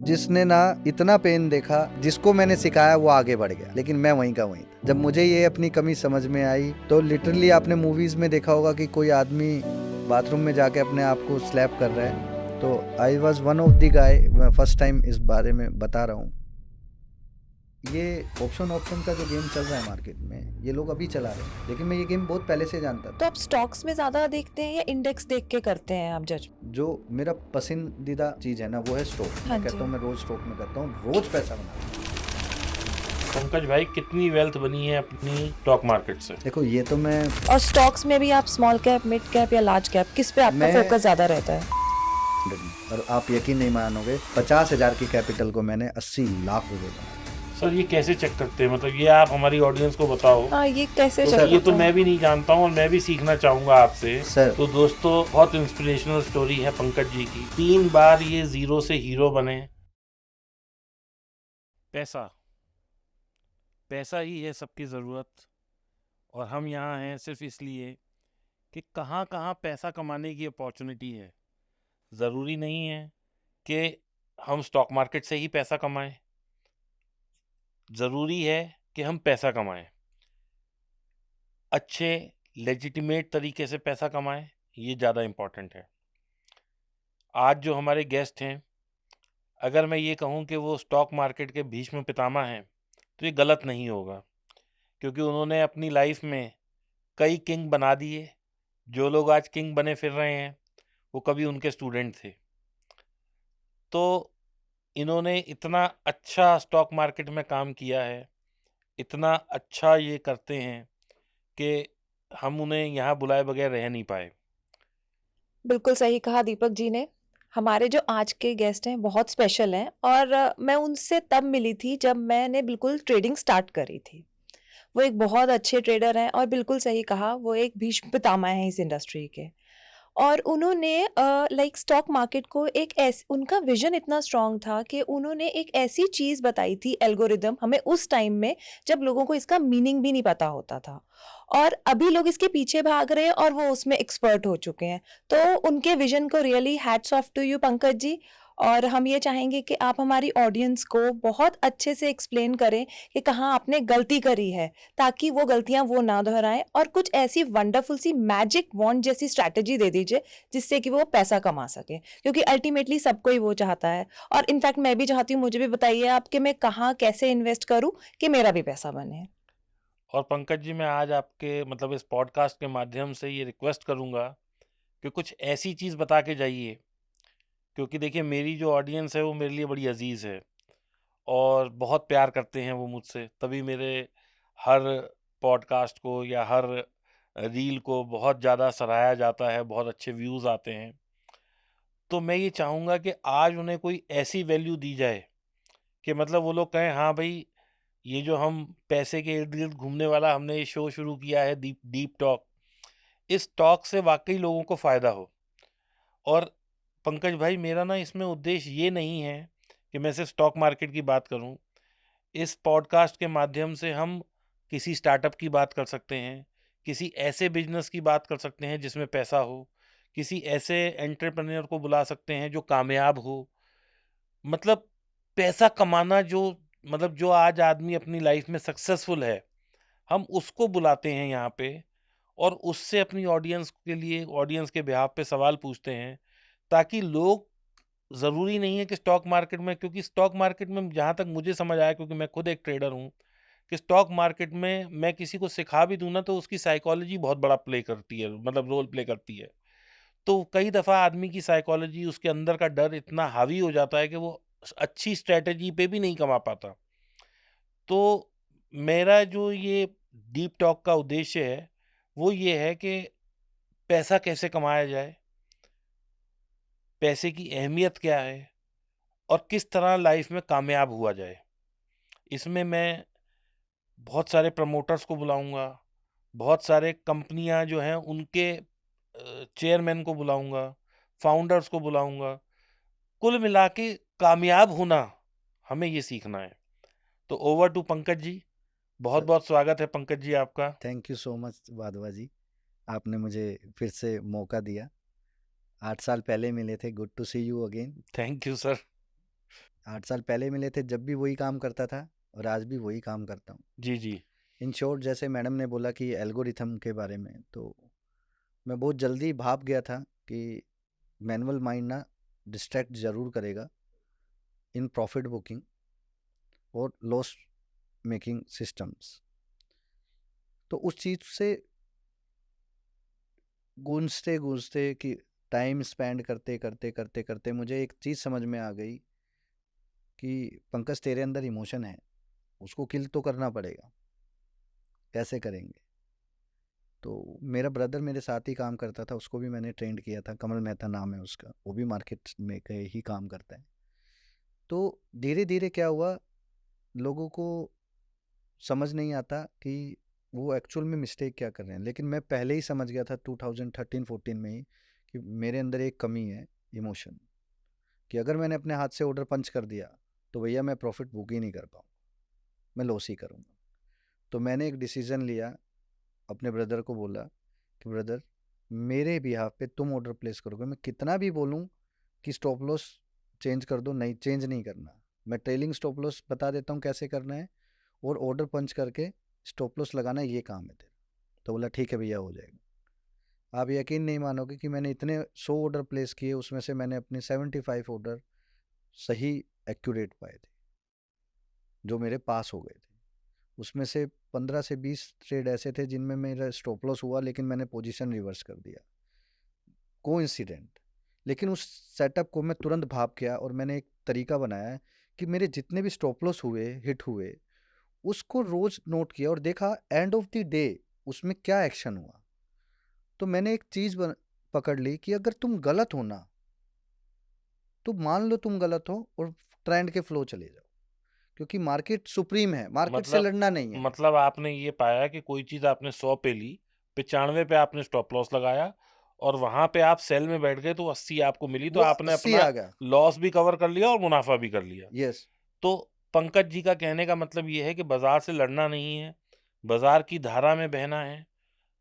जिसने ना इतना पेन देखा, जिसको मैंने सिखाया वो आगे बढ़ गया, लेकिन मैं वहीं का वहीं था। जब मुझे ये अपनी कमी समझ में आई तो लिटरली आपने मूवीज में देखा होगा कि कोई आदमी बाथरूम में जाके अपने आप को स्लैप कर रहा है, तो I was one of the guy. मैं फर्स्ट टाइम इस बारे में बता रहा हूँ। ये ऑप्शन ऑप्शन का जो गेम चल रहा है मार्केट में, ये लोग अभी चला रहे हैं, लेकिन मैं ये गेम बहुत पहले से जानता तो था। आप स्टॉक्स में ज्यादा देखते हैं या इंडेक्स देख के करते हैं आप जज? जो मेरा पसंदीदा चीज है ना वो है स्टॉक। हाँ मैं कहता जी। हूँ मैं रोज स्टॉक में करता हूँ, रोज पैसा बनाता हूँ। पंकज भाई, कितनी वेल्थ बनी है अपनी स्टॉक मार्केट से? देखो ये तो मैं और स्टॉक्स में भी आप स्मॉल कैप, मिड कैप या लार्ज कैप, किस पे आपका मैं फोकस ज्यादा रहता है? और आप यकीन नहीं मानोगे, 50,000 की कैपिटल को मैंने 80 लाख रुपए बनाया। सर, ये कैसे चेक करते हैं? मतलब ये आप हमारी ऑडियंस को बताओ। हाँ, ये कैसे तो चेक सर ये तो होता मैं है? भी नहीं जानता हूँ और मैं भी सीखना चाहूंगा आपसे। सर तो दोस्तों, बहुत इंस्पिरेशनल स्टोरी है पंकज जी की। 3 बार ये जीरो से हीरो बने। पैसा, पैसा ही है सबकी ज़रूरत। और हम यहाँ हैं सिर्फ इसलिए कि कहाँ कहाँ पैसा कमाने की अपॉर्चुनिटी है। ज़रूरी नहीं है कि हम स्टॉक मार्केट से ही पैसा कमाएं। ज़रूरी है कि हम पैसा कमाएं, अच्छे लेजिटिमेट तरीके से पैसा कमाएं। ये ज़्यादा इम्पॉर्टेंट है। आज जो हमारे गेस्ट हैं, अगर मैं ये कहूँ कि वो स्टॉक मार्केट के भीष्म पितामह हैं, तो ये गलत नहीं होगा, क्योंकि उन्होंने अपनी लाइफ में कई किंग बना दिए। जो लोग आज किंग बने फिर रहे हैं, वो कभी उनके स्टूडेंट थे। तो इन्होंने इतना अच्छा स्टॉक मार्केट में काम किया है, इतना अच्छा ये करते हैं कि हम उन्हें यहाँ बुलाए बगैर रह नहीं पाए। बिल्कुल सही कहा दीपक जी ने। हमारे जो आज के गेस्ट हैं बहुत स्पेशल हैं और मैं उनसे तब मिली थी जब मैंने बिल्कुल ट्रेडिंग स्टार्ट करी थी। वो एक बहुत अच्छे ट्रेडर हैं और बिल्कुल सही कहा, वो एक भीष्म पितामह हैं इस इंडस्ट्री के। और उन्होंने लाइक स्टॉक मार्केट को एक ऐस उनका विज़न इतना स्ट्रॉन्ग था कि उन्होंने एक ऐसी चीज़ बताई थी, एल्गोरिदम, हमें उस टाइम में जब लोगों को इसका मीनिंग भी नहीं पता होता था। और अभी लोग इसके पीछे भाग रहे हैं और वो उसमें एक्सपर्ट हो चुके हैं। तो उनके विज़न को really hats off to you Pankaj ji. और हम ये चाहेंगे कि आप हमारी ऑडियंस को बहुत अच्छे से एक्सप्लेन करें कि कहाँ आपने गलती करी है, ताकि वो गलतियाँ वो ना दोहराएँ, और कुछ ऐसी वंडरफुल सी मैजिक वॉन्ड जैसी स्ट्रैटेजी दे दीजिए, जिससे कि वो पैसा कमा सकें। क्योंकि अल्टीमेटली सबको ही वो चाहता है। और इनफैक्ट मैं भी चाहती हूँ, मुझे भी बताइए आप कि मैं कहाँ कैसे इन्वेस्ट करूँ कि मेरा भी पैसा बने? और पंकज जी, मैं आज आपके मतलब इस पॉडकास्ट के माध्यम से ये रिक्वेस्ट करूँगा कि कुछ ऐसी चीज़ बता के जाइए, क्योंकि देखिए, मेरी जो ऑडियंस है वो मेरे लिए बड़ी अजीज़ है और बहुत प्यार करते हैं वो मुझसे, तभी मेरे हर पॉडकास्ट को या हर रील को बहुत ज़्यादा सराहा जाता है, बहुत अच्छे व्यूज़ आते हैं। तो मैं ये चाहूँगा कि आज उन्हें कोई ऐसी वैल्यू दी जाए कि मतलब वो लोग कहें, हाँ भाई, ये जो हम पैसे के इर्द-गिर्द घूमने वाला हमने ये शो शुरू किया है, डीप डीप टॉक, इस टॉक से वाक़ई लोगों को फ़ायदा हो। और पंकज भाई, मेरा ना इसमें उद्देश्य ये नहीं है कि मैं सिर्फ़ स्टॉक मार्केट की बात करूँ। इस पॉडकास्ट के माध्यम से हम किसी स्टार्टअप की बात कर सकते हैं, किसी ऐसे बिज़नेस की बात कर सकते हैं जिसमें पैसा हो, किसी ऐसे एंटरप्रेन्योर को बुला सकते हैं जो कामयाब हो। मतलब पैसा कमाना जो मतलब जो आज आदमी अपनी लाइफ़ में सक्सेसफुल है, हम उसको बुलाते हैं यहाँ पे और उससे अपनी ऑडियंस के लिए, ऑडियंस के बिहाफ़ पे सवाल पूछते हैं, ताकि लोग, ज़रूरी नहीं है कि स्टॉक मार्केट में, क्योंकि स्टॉक मार्केट में जहाँ तक मुझे समझ आया, क्योंकि मैं खुद एक ट्रेडर हूँ, कि स्टॉक मार्केट में मैं किसी को सिखा भी दूँ ना, तो उसकी साइकोलॉजी बहुत बड़ा प्ले करती है, मतलब रोल प्ले करती है। तो कई दफ़ा आदमी की साइकोलॉजी, उसके अंदर का डर इतना हावी हो जाता है कि वो अच्छी स्ट्रैटेजी पे भी नहीं कमा पाता। तो मेरा जो ये डीप टॉक का उद्देश्य है, वो ये है कि पैसा कैसे कमाया जाए, पैसे की अहमियत क्या है और किस तरह लाइफ में कामयाब हुआ जाए। इसमें मैं बहुत सारे प्रमोटर्स को बुलाऊँगा, बहुत सारे कंपनियाँ जो हैं उनके चेयरमैन को बुलाऊँगा, फाउंडर्स को बुलाऊँगा। कुल मिला के कामयाब होना, हमें ये सीखना है। तो over to Pankaj ji. Sir बहुत-बहुत स्वागत है पंकज जी आपका। Thank you so much Wadhwa ji, आपने मुझे फिर से मौका दिया। 8 साल पहले मिले थे, good to see you again. Thank you sir. 8 साल पहले मिले थे, जब भी वही काम करता था और आज भी वही काम करता हूँ। जी, जी। इन शॉर्ट, जैसे मैडम ने बोला कि एल्गोरिथम के बारे में, तो मैं बहुत जल्दी भाप गया था कि मैनुअल माइंड ना डिस्ट्रैक्ट ज़रूर करेगा इन प्रॉफिट बुकिंग और लॉस मेकिंग सिस्टम्स। तो उस चीज़ से गूंजते गूंजते कि टाइम स्पेंड करते करते करते करते मुझे एक चीज़ समझ में आ गई कि पंकज, तेरे अंदर इमोशन है, उसको किल तो करना पड़ेगा। कैसे करेंगे? तो मेरा ब्रदर मेरे साथ ही काम करता था, उसको भी मैंने ट्रेंड किया था, कमल मेहता नाम है उसका, वो भी मार्केट में के ही काम करता है। तो धीरे धीरे क्या हुआ, लोगों को समझ नहीं आता कि वो एक्चुअल में मिस्टेक क्या कर रहे हैं, लेकिन मैं पहले ही समझ गया था 2013-14 में ही कि मेरे अंदर एक कमी है, इमोशन, कि अगर मैंने अपने हाथ से ऑर्डर पंच कर दिया तो भैया मैं प्रॉफिट बुक ही नहीं कर पाऊँ, मैं लॉस ही करूँगा। तो मैंने एक डिसीज़न लिया, अपने ब्रदर को बोला कि ब्रदर, मेरे बिहाफ पे तुम ऑर्डर प्लेस करोगे, मैं कितना भी बोलूँ कि स्टॉप लॉस चेंज कर दो, नहीं, चेंज नहीं करना। मैं ट्रेलिंग स्टॉप लॉस बता देता हूँ कैसे करना है, और ऑर्डर पंच करके स्टॉप लॉस लगाना, ये काम है तेरा। तो बोला ठीक है भैया, हो जाएगा। आप यकीन नहीं मानोगे कि मैंने इतने 100 ऑर्डर प्लेस किए, उसमें से मैंने अपने 75 ऑर्डर सही एक्यूरेट पाए थे, जो मेरे पास हो गए थे। उसमें से 15 से 20 ट्रेड ऐसे थे जिनमें मेरा स्टॉप लॉस हुआ, लेकिन मैंने पोजीशन रिवर्स कर दिया, कोइंसिडेंट। लेकिन उस सेटअप को मैं तुरंत भाप गया और मैंने एक तरीका बनाया है कि मेरे जितने भी स्टॉप लॉस हुए, हिट हुए, उसको रोज नोट किया और देखा एंड ऑफ द डे उसमें क्या एक्शन हुआ। तो मैंने एक चीज पकड़ ली कि अगर तुम गलत हो ना, तो मान लो तुम गलत हो और ट्रेंड के फ्लो चले जाओ, क्योंकि मार्केट सुप्रीम है, मार्केट से मतलब लड़ना नहीं है। मतलब आपने ये पाया कि कोई चीज़ आपने 100 पे ली, 95 पे आपने स्टॉप लॉस लगाया और वहाँ पे आप सेल में बैठ गए तो 80 आपको मिली, तो वो आपने 80 अपना आ गया। लॉस भी कवर कर लिया और मुनाफ़ा भी कर लिया। यस। तो पंकज जी का कहने का मतलब ये है कि बाज़ार से लड़ना नहीं है, बाज़ार की धारा में बहना है।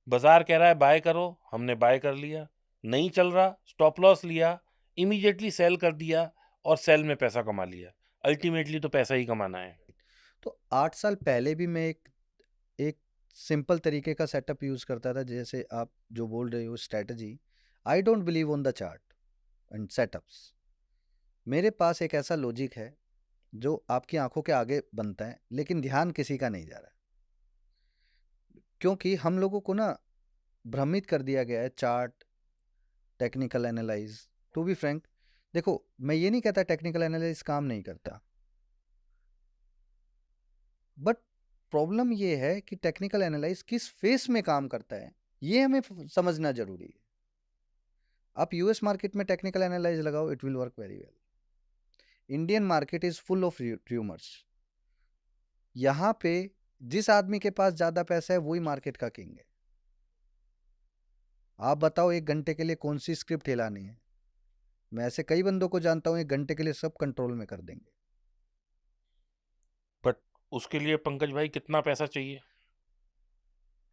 बाज़ार कह रहा है बाय करो, हमने बाय कर लिया, नहीं चल रहा, स्टॉप लॉस लिया, इमीडिएटली सेल कर दिया और सेल में पैसा कमा लिया। अल्टीमेटली तो पैसा ही कमाना है। तो 8 साल पहले भी मैं एक एक सिंपल तरीके का सेटअप यूज करता था, जैसे आप जो बोल रहे हो strategy. I don't believe on the chart and setups. मेरे पास एक ऐसा लॉजिक है जो आपकी आंखों के आगे बनता है, लेकिन ध्यान किसी का नहीं जा रहा है, क्योंकि हम लोगों को ना भ्रमित कर दिया गया है chart, technical analyse. To be frank, देखो, मैं ये नहीं कहता टेक्निकल एनालिसिस काम नहीं करता, बट प्रॉब्लम ये है कि टेक्निकल एनालाइज किस फेस में काम करता है, ये हमें समझना जरूरी है। आप यूएस मार्केट में टेक्निकल एनालाइज लगाओ, it will work very well. Indian market is full of rumours. यहाँ पे जिस आदमी के पास ज्यादा पैसा है वही मार्केट का किंग है। आप बताओ, 1 घंटे के लिए कौन सी स्क्रिप्ट हिलानी है? मैं ऐसे कई बंदों को जानता हूँ, 1 घंटे के लिए सब कंट्रोल में कर देंगे। बट उसके लिए पंकज भाई कितना पैसा चाहिए?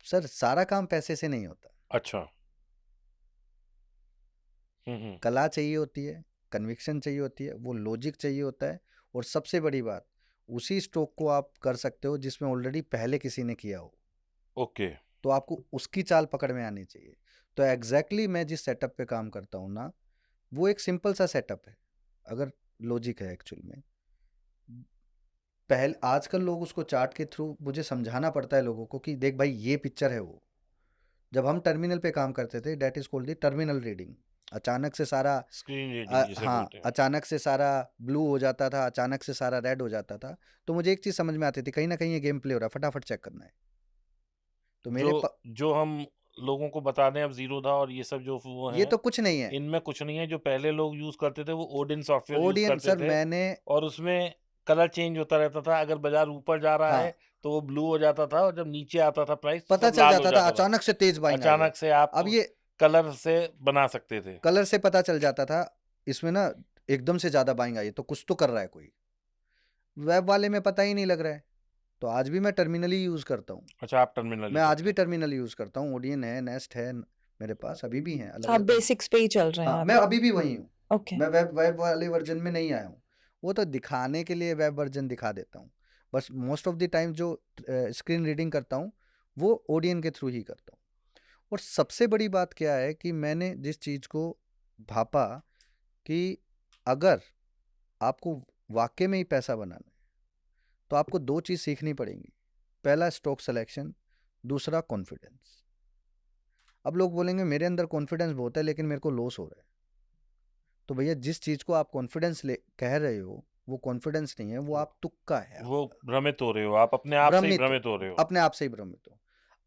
सर, सारा काम पैसे से नहीं होता। अच्छा। हुँ। कला चाहिए होती है, कन्विक्शन चाहिए होती है, वो लॉजिक चाहिए होता है, और सबसे बड़ी बात, उसी स्ट्रोक को आप कर सकते हो जिसमें ऑलरेडी पहले किसी ने किया हो, ओके। तो आपको उसकी चाल पकड़ में आनी चाहिए। तो एग्जैक्टली मैं जिस सेटअप पे काम करता हूँ ना, वो एक सिंपल सा सेटअप है, अगर लॉजिक है एक्चुअल में। पहले आजकल लोग उसको चार्ट के थ्रू, मुझे समझाना पड़ता है लोगों को कि देख भाई, ये पिक्चर है वो। जब हम टर्मिनल पे काम करते थे, that is called the terminal reading. अचानक से सारा स्क्रीन रीडिंग जिसे हाँ, बोलते हैं। अचानक से सारा ब्लू हो जाता था, अचानक से सारा रेड हो जाता था। तो मुझे एक चीज़ समझ में आती थी, कहीं ना कहीं ये गेम प्ले हो रहा है, फटाफट चेक करना है। तो जो मेरे जो हम लोगों को बता दें, अब ज़ीरोधा और ये सब जो वो ये हैं, तो कुछ नहीं है। इनमें कुछ नहीं है। जो पहले लोग यूज़ करते थे वो ओडिन सॉफ्टवेयर यूज़ ओडियन करते सर, थे मैंने, और उसमें कलर चेंज होता रहता था। अगर बाज़ार ऊपर जा रहा हाँ, है तो वो ब्लू हो जाता था और जब नीचे आता था प्राइस तो पता सब चल लाल हो जाता था, जाता था। अचानक से तेज बाइंग आ गया। अचानक से आप अब ये कलर से बना सकते थे। कलर से पता चल जाता था, इसमें ना एकदम से ज़्यादा बाइंग आई है, तो कुछ तो कर रहा है कोई। वेब वाले में पता ही नहीं लग रहा है। तो आज भी मैं टर्मिनल ही यूज़ करता हूँ। अच्छा, आप टर्मिनल ही मैं आज करते भी हैं। टर्मिनल यूज़ करता हूँ, ओडियन है, नेस्ट है, मेरे पास अभी भी हैं अलग आप अलग। बेसिक्स पे ही चल रहे हैं हाँ, मैं अभी? अभी भी वही हूँ। ओके। मैं वेब वेब वाले वर्जन में नहीं आया हूँ। वो तो दिखाने के लिए वेब वर्जन दिखा देता हूँ, बस मोस्ट ऑफ द टाइम जो स्क्रीन रीडिंग करता हूँ वो ओडियन के थ्रू ही करता हूँ। और सबसे बड़ी बात क्या है कि मैंने जिस चीज़ को भापा कि अगर आपको वाकई में ही पैसा बनाना है तो आपको दो चीज़ सीखनी पड़ेंगी। पहला स्टॉक सिलेक्शन, दूसरा कॉन्फिडेंस। अब लोग बोलेंगे मेरे अंदर कॉन्फिडेंस बहुत है लेकिन मेरे को लॉस हो रहा है। तो भैया जिस चीज़ को आप कॉन्फिडेंस ले कह रहे हो वो कॉन्फिडेंस नहीं है, वो आप तुक्का है वो आपका। भ्रमित हो रहे हो, आप अपने आप से ही भ्रमित हो, भ्रमित हो रहे हो। अपने आप से ही भ्रमित हो।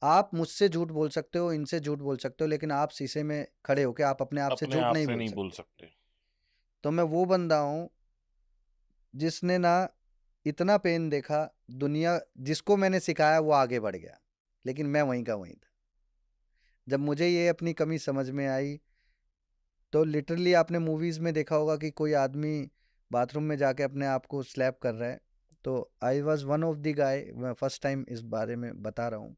आप मुझसे झूठ बोल सकते हो, इनसे झूठ बोल सकते हो, लेकिन आप शीशे में खड़े होके आप अपने आप से अपने झूठ आप नहीं से बोल नहीं बोल सकते। सकते। तो मैं वो बंदा हूँ जिसने ना इतना पेन देखा, दुनिया जिसको मैंने सिखाया वो आगे बढ़ गया, लेकिन मैं वहीं का वहीं था। जब मुझे ये अपनी कमी समझ में आई तो लिटरली आपने मूवीज में देखा होगा कि कोई आदमी बाथरूम में जाके अपने आप को स्लैप कर रहा है, तो I was one of the guy. मैं फर्स्ट टाइम इस बारे में बता रहा हूँ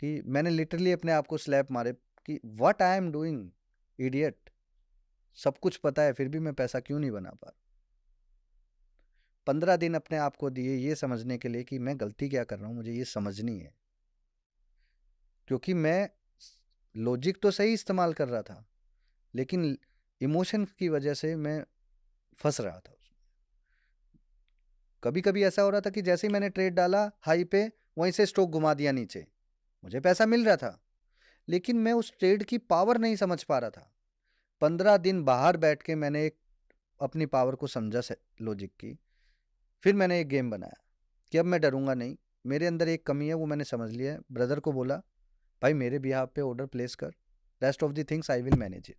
कि मैंने लिटरली अपने आप को स्लैप मारे कि what I am doing idiot. सब कुछ पता है फिर भी मैं पैसा क्यों नहीं बना पा रहा। 15 दिन अपने आप को दिए ये समझने के लिए कि मैं गलती क्या कर रहा हूँ, मुझे ये समझनी है। क्योंकि मैं लॉजिक तो सही इस्तेमाल कर रहा था लेकिन इमोशन की वजह से मैं फंस रहा था उसमें। कभी कभी ऐसा हो रहा था कि जैसे ही मैंने ट्रेड डाला हाई पे, वहीं से स्टॉक घुमा दिया नीचे। मुझे पैसा मिल रहा था लेकिन मैं उस ट्रेड की पावर नहीं समझ पा रहा था। 15 दिन बाहर बैठ के मैंने एक अपनी पावर को समझा लॉजिक की। फिर मैंने एक गेम बनाया कि अब मैं डरूंगा नहीं। मेरे अंदर एक कमी है वो मैंने समझ लिया है। ब्रदर को बोला भाई मेरे बिहाफ पे ऑर्डर प्लेस कर, rest of the things I will manage it.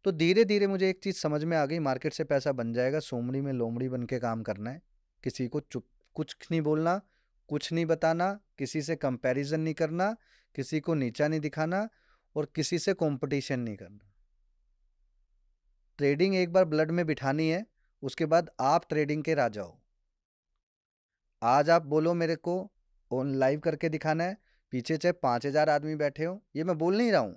तो धीरे धीरे मुझे एक चीज़ समझ में आ गई, मार्केट से पैसा बन जाएगा, सोमड़ी में लोमड़ी बन के काम करना है। किसी को चुप कुछ नहीं बोलना, कुछ नहीं बताना, किसी से कंपैरिजन नहीं करना, किसी को नीचा नहीं दिखाना और किसी से कंपटीशन नहीं करना। ट्रेडिंग एक बार ब्लड में बिठानी है, उसके बाद आप ट्रेडिंग के राजा हो। आज आप बोलो मेरे को ऑन लाइव करके दिखाना है, पीछे चाहे 5,000 आदमी बैठे हो, ये मैं बोल नहीं रहा हूँ,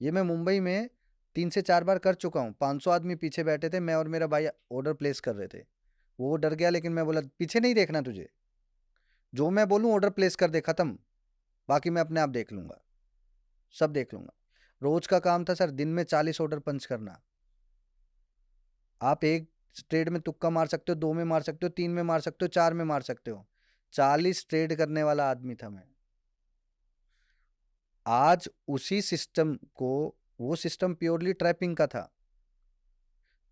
ये मैं मुंबई में 3 से 4 बार कर चुका हूँ। 500 आदमी पीछे बैठे थे, मैं और मेरा भाई ऑर्डर प्लेस कर रहे थे। वो डर गया लेकिन मैं बोला पीछे नहीं देखना तुझे, जो मैं बोलूँ ऑर्डर प्लेस कर दे, खत्म, बाकी मैं अपने आप देख लूंगा, सब देख लूंगा। रोज का काम था सर दिन में 40 ऑर्डर पंच करना। आप एक ट्रेड में तुक्का मार सकते हो, 2 में मार सकते हो, 3 में मार सकते हो, 4 में मार सकते हो। 40 ट्रेड करने वाला आदमी था मैं। आज उसी सिस्टम को, वो सिस्टम प्योरली ट्रैपिंग का था।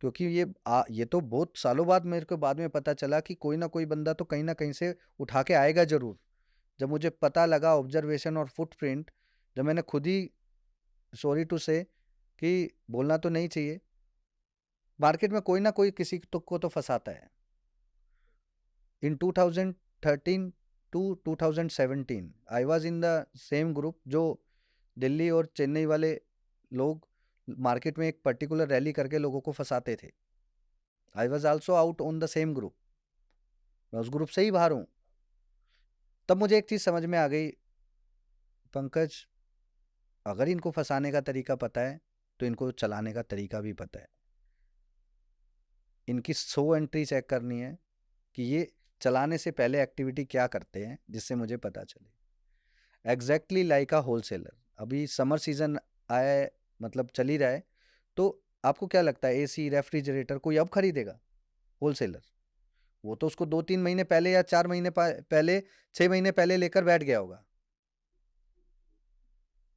क्योंकि ये तो बहुत सालों बाद मेरे को बाद में पता चला कि कोई ना कोई बंदा तो कहीं ना कहीं से उठा के आएगा जरूर। जब मुझे पता लगा ऑब्जर्वेशन और फुटप्रिंट, जब मैंने खुद ही, सॉरी टू से कि बोलना तो नहीं चाहिए, मार्केट में कोई ना कोई किसी को तो फंसाता है। In 2013 to 2017 I was in the same group जो दिल्ली और चेन्नई वाले लोग मार्केट में एक पर्टिकुलर रैली करके लोगों को फंसाते थे। I was also out on the same group, मैं उस ग्रुप से ही बाहर हूँ। तब मुझे एक चीज़ समझ में आ गई, पंकज अगर इनको फंसाने का तरीका पता है तो इनको चलाने का तरीका भी पता है। इनकी 100 एंट्री चेक करनी है कि ये चलाने से पहले एक्टिविटी क्या करते हैं जिससे मुझे पता चले। एग्जैक्टली लाइक अ होलसेलर। अभी समर सीजन आया है, मतलब चल ही रहा है, तो आपको क्या लगता है एसी रेफ्रिजरेटर कोई अब खरीदेगा? होलसेलर वो तो उसको 2-3 महीने पहले या 4 महीने पहले, 6 महीने पहले लेकर बैठ गया होगा,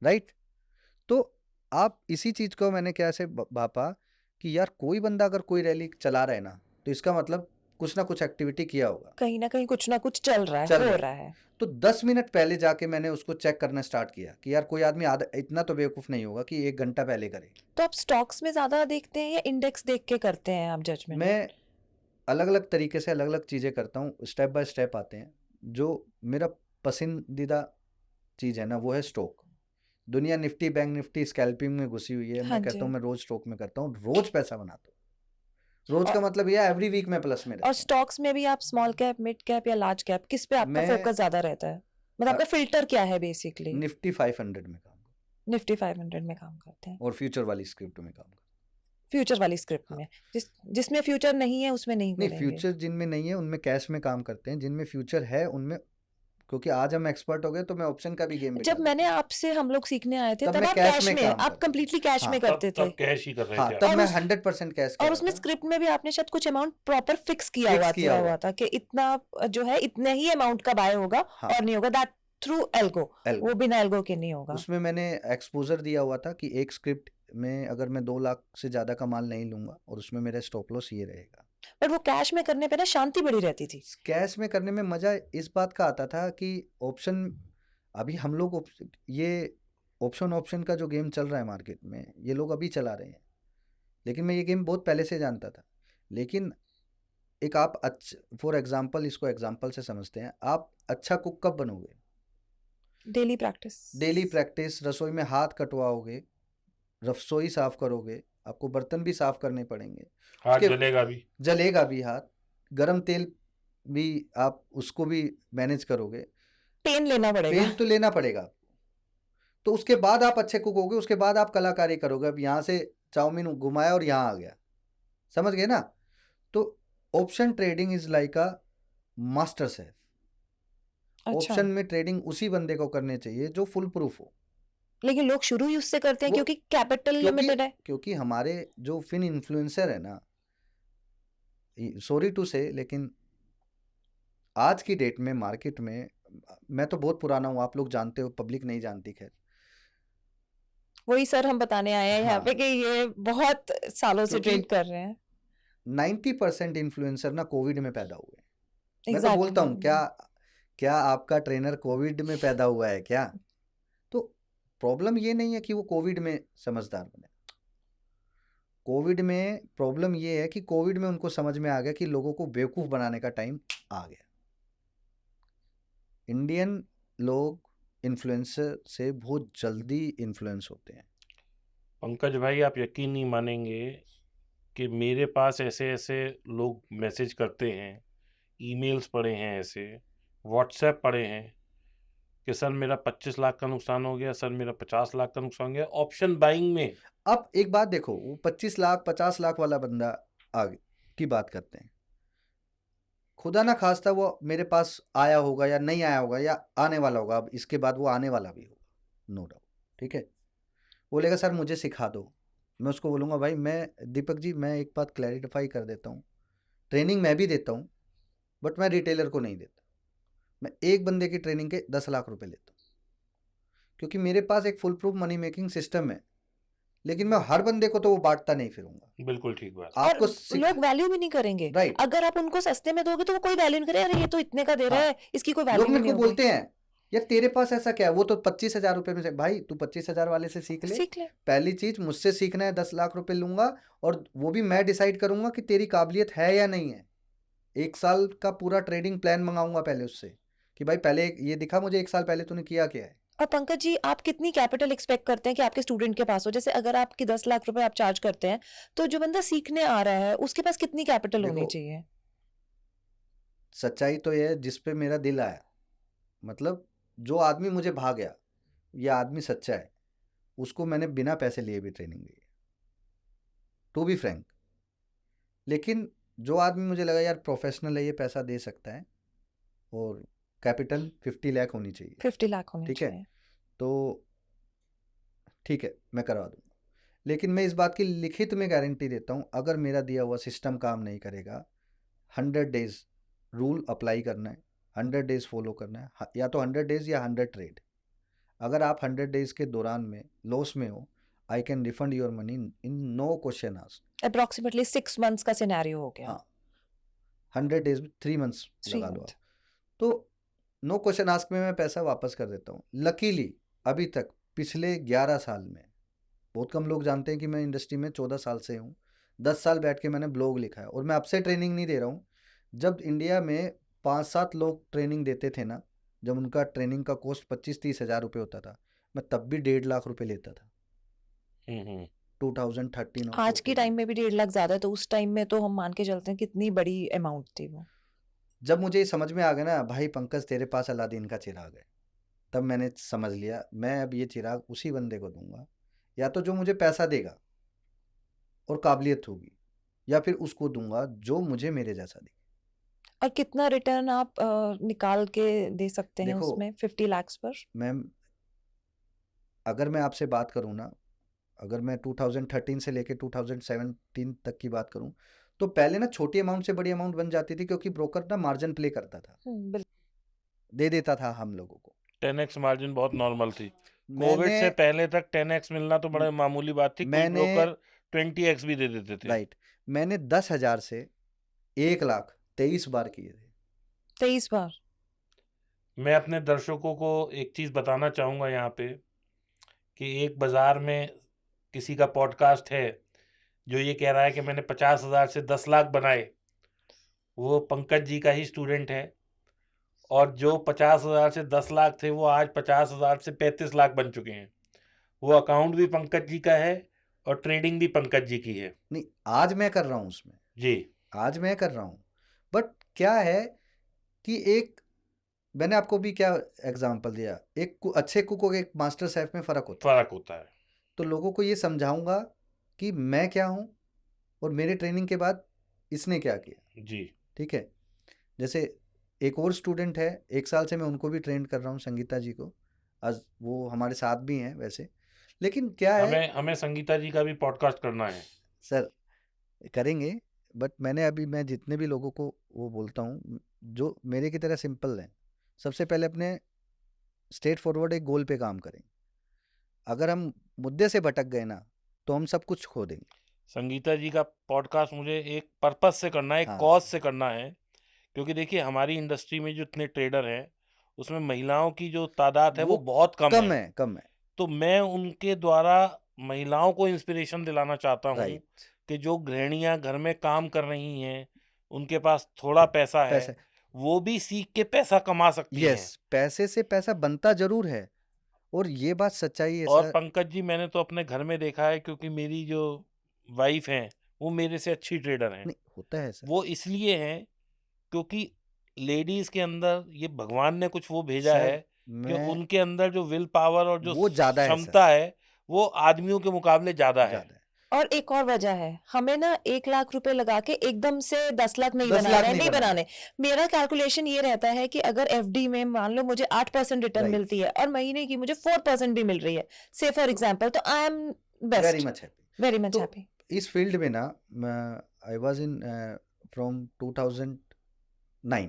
राइट? तो आप इसी चीज को मैंने कैसे भापा कि यार कोई बंदा अगर कोई रैली चला रहा है ना तो इसका मतलब कुछ ना कुछ एक्टिविटी किया होगा, कहीं ना कहीं कुछ ना कुछ चल रहा है, चल हो रही रहा है। है। तो 10 मिनट पहले जाके मैंने उसको चेक करना स्टार्ट किया कि यार कोई आदमी आधा इतना तो बेवकूफ नहीं होगा कि 1 घंटा पहले करे। तो आप स्टॉक्स में ज्यादा देखते हैं या इंडेक्स देख के करते हैं आप जजमेंट? मैं अलग अलग तरीके से अलग अलग चीजें करता हूँ, स्टेप बाय स्टेप आते हैं। जो मेरा पसंदीदा चीज है ना वो है स्टॉक। दुनिया निफ्टी बैंक निफ्टी स्कैल्पिंग में घुसी हुई है। हाँ मैं कहता जी। हूँ मैं रोज स्टॉक में करता हूँ, रोज पैसा बनाता हूँ। रोज का और मतलब यह एवरी वीक में प्लस में और रहता हूँ। स्टॉक्स में भी आप स्मॉल कैप, मिड कैप या लार्ज कैप, किस पे आपका मैं फोकस ज्यादा रहता है? मतलब आपका फिल्टर क्या है बेसिकली? निफ्टी 500 में काम करता निफ्टी 500 में काम करते हैं। हूँ और फ्यूचर वाली स्क्रिप्ट में काम करता फ्यूचर वाली स्क्रिप्ट हाँ में, जिसमें फ्यूचर नहीं है उसमें नहीं नहीं, करेंगे। फ्यूचर जिनमें नहीं है उनमें कैश में काम करते हैं, जिनमें फ्यूचर है उनमें, क्योंकि आज हम एक्सपर्ट हो गए तो मैं ऑप्शन का भी गेम बिठा जब मैंने देता हूँ। आपसे हम लोग सीखने आए थे तब तब मैं आप कैश कैश में में, काम आप करता था। कंप्लीटली कैश हाँ में तब करते थे, तब कैश ही कर रहे हाँ थे तब आप। और मैं उस 100% कैश कर और रहा उसमें था, स्क्रिप्ट में भी आपने शायद कुछ अमाउंट प्रॉपर फिक्स किया फिक्स हुआ किया हुआ हुआ था कि इतना जो है इतने ही अमाउंट का बाय होगा हाँ और नहीं होगा, दैट थ्रू एल्गो, वो एल्गो। बिना एल्गो के नहीं होगा। उसमें मैंने एक्सपोजर दिया हुआ था कि एक स्क्रिप्ट में अगर मैं 2 लाख से ज़्यादा का माल नहीं लूंगा और उसमें मेरा स्टॉप लॉस ये रहेगा। पर वो कैश में करने पे ना शांति बड़ी रहती थी। कैश में करने में मज़ा इस बात का आता था कि ऑप्शन, अभी हम लोग ये ऑप्शन का जो गेम चल रहा है मार्केट में, ये लोग अभी चला रहे हैं, लेकिन मैं ये गेम बहुत पहले से जानता था। लेकिन एक आप फॉर एग्जांपल, इसको एग्जांपल से समझते हैं, आप अच्छा कुक कब बनोगे? Daily practice. डेली प्रैक्टिस, रसोई में हाथ कटवाओगे, रसोई साफ करोगे, आपको बर्तन भी साफ करने पड़ेंगे, हाथ उसके जलेगा भी। जलेगा भी हाथ, गरम तेल भी आप उसको भी मैनेज करोगे, पेन लेना पड़ेगा। पेन तो लेना पड़ेगा आपको। तो उसके बाद आप अच्छे कुक होगे, उसके बाद आप कलाकारी करोगे। अब यहाँ से चाउमीन घुमाया और यहाँ आ गया, समझ गए ना? तो option trading is like a master chef. अच्छा, ऑप्शन में ट्रेडिंग उसी बंदे को करने चाहिए जो फुल प्रूफ हो। लेकिन लोग शुरू ही उससे करते हैं वो क्योंकि कैपिटल लिमिटेड है। क्योंकि हमारे जो फिन इन्फ्लुएंसर है ना, सॉरी टू से, लेकिन आज की डेट में मार्केट में, मैं तो बहुत पुराना हूँ, आप लोग जानते हो, पब्लिक नहीं जानती, खैर। वही सर हम बताने आए हैं यहाँ पे हाँ, कि ये बहुत सालों से क्योंकि ट्रेड कर रहे हैं। 90% इन्फ्लुएंसर ना कोविड में पैदा हुए। मैं तो एग्जैक्टली बोलता हूँ, क्या क्या आपका ट्रेनर कोविड में पैदा हुआ है क्या? तो प्रॉब्लम ये नहीं है कि वो कोविड में समझदार बने। कोविड में प्रॉब्लम ये है कि कोविड में उनको समझ में आ गया कि लोगों को बेवकूफ़ बनाने का टाइम आ गया। इंडियन लोग इन्फ्लुएंसर से बहुत जल्दी इन्फ्लुएंस होते हैं। पंकज भाई, आप यकीन नहीं मानेंगे कि मेरे पास ऐसे ऐसे लोग मैसेज करते हैं, ईमेल्स पड़े हैं, ऐसे व्हाट्सएप पड़े हैं कि सर मेरा 25 लाख का नुकसान हो गया, सर मेरा 50 लाख का नुकसान हो गया ऑप्शन बाइंग में। अब एक बात देखो, वो 25 लाख 50 लाख वाला बंदा आगे की बात करते हैं, खुदा ना खास्ता वो मेरे पास आया होगा या नहीं आया होगा या आने वाला होगा, अब इसके बाद वो आने वाला भी होगा, नो डाउट, ठीक है। बोलेगा सर मुझे सिखा दो, मैं उसको बोलूँगा भाई, मैं दीपक जी, मैं एक बात क्लैरिफाई कर देता हूँ, ट्रेनिंग मैं भी देता हूँ, बट मैं रिटेलर को नहीं देता। मैं एक बंदे की ट्रेनिंग के 10 लाख रुपए लेता हूँ, क्योंकि मेरे पास एक full proof money making system है। लेकिन मैं हर बंदे को तो वो बांटता नहीं फिरूंगा। बिल्कुल ठीक बात। और आपको लोग वैल्यू भी नहीं करेंगे। राइट, अगर आप उनको सस्ते में दोगे तो वो कोई वैल्यू नहीं करे, अरे ये तो इतने का दे रहा हाँ, है, इसकी कोई लोग वैल्यू मेरे नहीं को होगी। बोलते हैं यार तेरे पास ऐसा क्या है, वो तो 25,000 रुपए में से, भाई तू 25,000 वाले से सीख ले। सीख ले। पहली चीज, मुझसे सीखना है, 10 लाख रुपए लूंगा और वो भी मैं डिसाइड करूंगा कि तेरी काबिलियत है या नहीं है। 1 साल का पूरा ट्रेडिंग प्लान मंगाऊंगा पहले उससे कि भाई पहले ये दिखा मुझे 1 साल पहले तूने किया क्या है। और पंकज जी, आप कितनी कैपिटल एक्सपेक्ट करते हैं कि आपके स्टूडेंट के पास हो? जैसे अगर आपकी 10 लाख रुपए आप चार्ज करते हैं, तो जो बंदा सीखने आ रहा है उसके पास कितनी कैपिटल होनी देखो, चाहिए? सच्चाई तो ये है, जिस पे मेरा दिल आया, मतलब जो आदमी मुझे भा गया, ये आदमी सच्चा है, उसको मैंने बिना पैसे लिए भी ट्रेनिंग दी है, टू बी फ्रैंक। लेकिन जो आदमी मुझे लगा यार प्रोफेशनल है, ये पैसा दे सकता है, और कैपिटल 50 लाख होनी चाहिए, 50 लाख होनी ठीक है, चाहिए। तो ठीक है मैं करवा दूंगा। लेकिन मैं इस बात की लिखित में गारंटी देता हूँ, अगर मेरा दिया हुआ सिस्टम काम नहीं करेगा, 100 डेज रूल अप्लाई करना है, 100 डेज फॉलो करना है, या तो 100 डेज या 100 ट्रेड। अगर आप 100 डेज के दौरान में लॉस में हो, I can refund your money in no question asked. Approximately 6 months का सिनेरियो हो गया। हाँ, 100 डेज में 3 मंथ्स 3 लगा लो मंथ। आप, तो नो क्वेश्चन आस्क में मैं पैसा वापस कर देता हूँ। लकीली अभी तक पिछले 11 साल में, बहुत कम लोग जानते हैं कि मैं इंडस्ट्री में 14 साल से हूँ, 10 साल बैठ के मैंने ब्लॉग लिखा है, और मैं अब से ट्रेनिंग नहीं दे रहा हूँ। जब इंडिया में 5-7 लोग ट्रेनिंग देते थे ना, जब उनका ट्रेनिंग का कॉस्ट 25-30 हज़ार रुपये होता था, मैं तब भी 1.5 लाख रुपए लेता था, 2013 और आज की 14 टाइम में। में भी 1.5 लाख ज्यादा है, तो उस टाइम में तो हम मान के चलते हैं कितनी बड़ी अमाउंट थी वो। जब मुझे ये समझ में आ गया ना भाई पंकज तेरे पास अलादीन का चिराग है, तब मैंने समझ लिया मैं अब ये चिराग उसी बंदे को दूंगा, या तो जो मुझे पैसा देगा और काबिलियत होगी, या फिर उसको दूंगा जो मुझे मेरे जैसा दिखे। और कितना रिटर्न आप निकाल के दे सकते हैं देखो उसमें 50 लाख पर? मैम, अगर मैं आपसे बात करूँ ना, अगर मैं 2013 से लेके 2017 तक की बात करूँ, तो पहले ना छोटी अमाउंट से बड़ी अमाउंट बन जाती थी, क्योंकि ब्रोकर ना मार्जिन प्ले करता था, बिल्कुल। दे देता था हम लोगों को। 10x मार्जिन बहुत नॉर्मल थी। कोविड मैंने से पहले तक 10x मिलना तो बड़ा मामूली बात थी, कुछ मैंने ब्रोकर 20x भी दे देते थे। राइट, मैंने 10,000 से 1 लाख 23 बार किए थे। 23 बार? मैं अपने दर्शकों को एक चीज़ बताना चाहूँगा यहाँ पे कि एक बाज़ार में किसी का पॉडकास्ट है जो ये कह रहा है कि मैंने 50,000 से 10 लाख बनाए, वो पंकज जी का ही स्टूडेंट है। और जो 50,000 से 10 लाख थे वो आज 50,000 से 35 लाख बन चुके हैं। वो अकाउंट भी पंकज जी का है और ट्रेडिंग भी पंकज जी की है। नहीं, आज मैं कर रहा हूँ उसमें, जी। आज मैं कर रहा हूँ, बट क्या है कि एक, मैंने आपको भी क्या एग्जांपल दिया, एक अच्छे कुक और एक मास्टर शेफ में फ़र्क होता है। फ़र्क होता है। तो लोगों को ये समझाऊंगा कि मैं क्या हूँ और मेरे ट्रेनिंग के बाद इसने क्या किया। जी। ठीक है, जैसे एक और स्टूडेंट है, 1 साल से मैं उनको भी ट्रेन कर रहा हूँ, संगीता जी को। आज वो हमारे साथ भी हैं वैसे, लेकिन क्या है हमें संगीता जी का भी पॉडकास्ट करना है। सर, करेंगे, बट मैं जितने भी लोगों को वो बोलता हूँ जो मेरे की तरह सिंपल हैं, सबसे पहले अपने स्ट्रेट फॉरवर्ड एक गोल पे काम करें। अगर हम मुद्दे से भटक गए ना, तो हम सब कुछ खो देंगे। संगीता जी का पॉडकास्ट मुझे एक पर्पस से करना है, एक हाँ, कॉज से करना है, क्योंकि देखिए हमारी इंडस्ट्री में जो इतने ट्रेडर हैं उसमें महिलाओं की जो तादाद है वो वो बहुत कम कम है। है, कम है। तो मैं उनके द्वारा महिलाओं को इंस्पिरेशन दिलाना चाहता हूँ राइट, कि जो गृहिणियाँ घर में काम कर रही हैं, उनके पास थोड़ा पैसा है, पैसे, वो भी सीख के पैसा कमा सकती यस, हैं। पैसे से पैसा बनता जरूर है, और ये बात सच्चाई है और सर। पंकज जी, मैंने तो अपने घर में देखा है, क्योंकि मेरी जो वाइफ हैं वो मेरे से अच्छी ट्रेडर हैं। नहीं, होता है सर। वो इसलिए हैं क्योंकि लेडीज के अंदर ये भगवान ने कुछ वो भेजा सर, है कि मैं उनके अंदर जो विल पावर और जो वो ज्यादा है सर, क्षमता है वो आदमियों के मुकाबले ज्यादा है। ज्यादा है। और एक और वजह है, हमें ना 1 लाख रुपए लगा के एकदम से 10 लाख नहीं 10 बना लाख रहे, नहीं नहीं बनाना। बनाने। मेरा कैलकुलेशन ये रहता है कि अगर एफडी में मान लो मुझे 8% रिटर्न राइट, मिलती है और महीने की मुझे 4% भी मिल रही है, से फॉर एग्जाम्पल, तो I am very best, much happy. Very much तो हैप्पी। इस फील्ड में ना, आई वाज इन फ्रॉम 2009,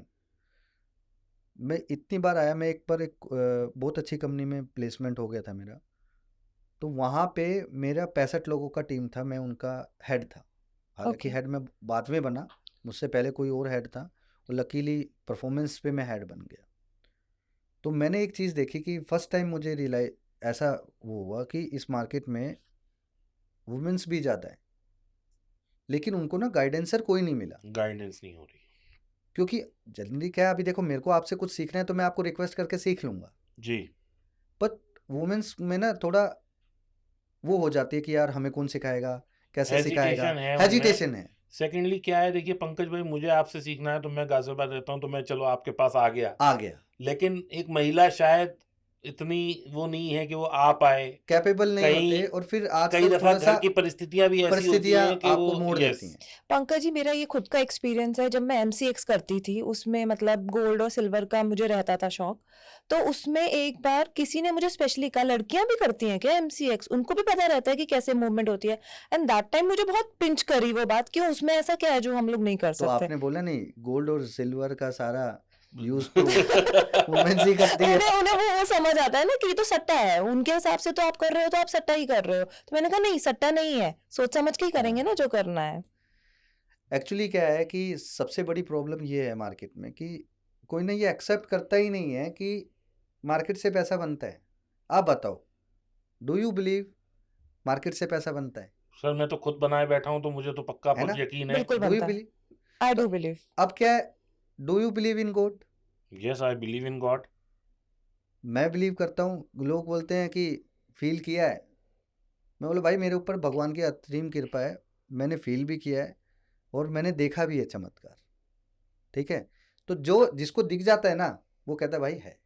मैं इतनी बार आया, मैं एक बार एक बहुत अच्छी कंपनी में प्लेसमेंट हो गया था मेरा। तो वहाँ पे मेरा 65 लोगों का टीम था, मैं उनका हेड था। हालांकि ओके। हेड में बाद में बना, मुझसे पहले कोई और हेड था, और लकीली परफॉर्मेंस पे मैं हेड बन गया। तो मैंने एक चीज़ देखी कि फर्स्ट टाइम मुझे रियलाइज ऐसा वो हुआ कि इस मार्केट में वुमेन्स भी ज़्यादा है, लेकिन उनको ना गाइडेंसर कोई नहीं मिला। गाइडेंस नहीं हो रही। क्योंकि जल्दी क्या है, अभी देखो मेरे को आपसे कुछ सीखना है तो मैं आपको रिक्वेस्ट करके सीख लूँगा, जी। बट वुमेन्स में ना थोड़ा वो हो जाती है कि यार हमें कौन सिखाएगा, कैसे सिखाएगा, हेजिटेशन है उनमें। हेजिटेशन है। सेकेंडली क्या है, देखिए पंकज भाई, मुझे आपसे सीखना है तो मैं गाजियाबाद रहता हूँ, तो मैं चलो आपके पास आ गया। आ गया, लेकिन एक महिला शायद इतनी वो नहीं है कि वो आ पाए। कैपेबल नहीं कहीं होते, और फिर कई आजकल दफा थोड़ा सा घर की परिस्थितियां भी ऐसी होती परिस्थितियाँ हैं कि आपको वो मोड़ यस। देती हैं। पंकज जी, मेरा ये खुद का एक्सपीरियंस है, जब मैं एमसीएक्स करती थी उसमें मतलब गोल्ड और सिल्वर का मुझे रहता था शौक। तो उसमें एक बार किसी ने मुझे स्पेशली कहा, लड़कियां भी करती हैं क्या एमसीएक्स, उनको भी पता रहता है कि कैसे मूवमेंट होती है। एंड दैट टाइम मुझे बहुत पिंच करी वो बात, क्यों उसमें ऐसा क्या है जो हम लोग नहीं कर तो सकते। आपने बोला नहीं, गोल्ड और सिल्वर का सारा यूज तो वुमेन्स ही करती है। उन्हें उन्हें वो समझ आता है ना कि ये तो सट्टा है, उनके हिसाब से तो आप कर रहे हो तो आप सट्टा ही कर रहे हो। तो मैंने कहा नहीं, सट्टा नहीं है, सोच समझ के ही करेंगे ना जो करना है। एक्चुअली क्या है कि सबसे बड़ी प्रॉब्लम ये है मार्केट में कि कोई ना ये एक्सेप्ट करता ही नहीं है कि मार्केट से पैसा बनता है। आप बताओ, डू यू बिलीव मार्केट से पैसा बनता सर, मैं तो खुद बनाए बैठा हूँ तो मुझे तो पक्का है ना? यकीन है। बिल्कुल डू यू बनता है। बिलीव? आई तो डू बिलीव। अब क्या है, do you believe in God? Yes, I believe in God. मैं बिलीव करता हूँ। लोग बोलते हैं कि फील किया है, मैं बोला भाई मेरे ऊपर भगवान की अतरीम कृपा है, मैंने फील भी किया है और मैंने देखा भी है चमत्कार। ठीक है, तो जो जिसको दिख जाता है ना, वो कहता है भाई है।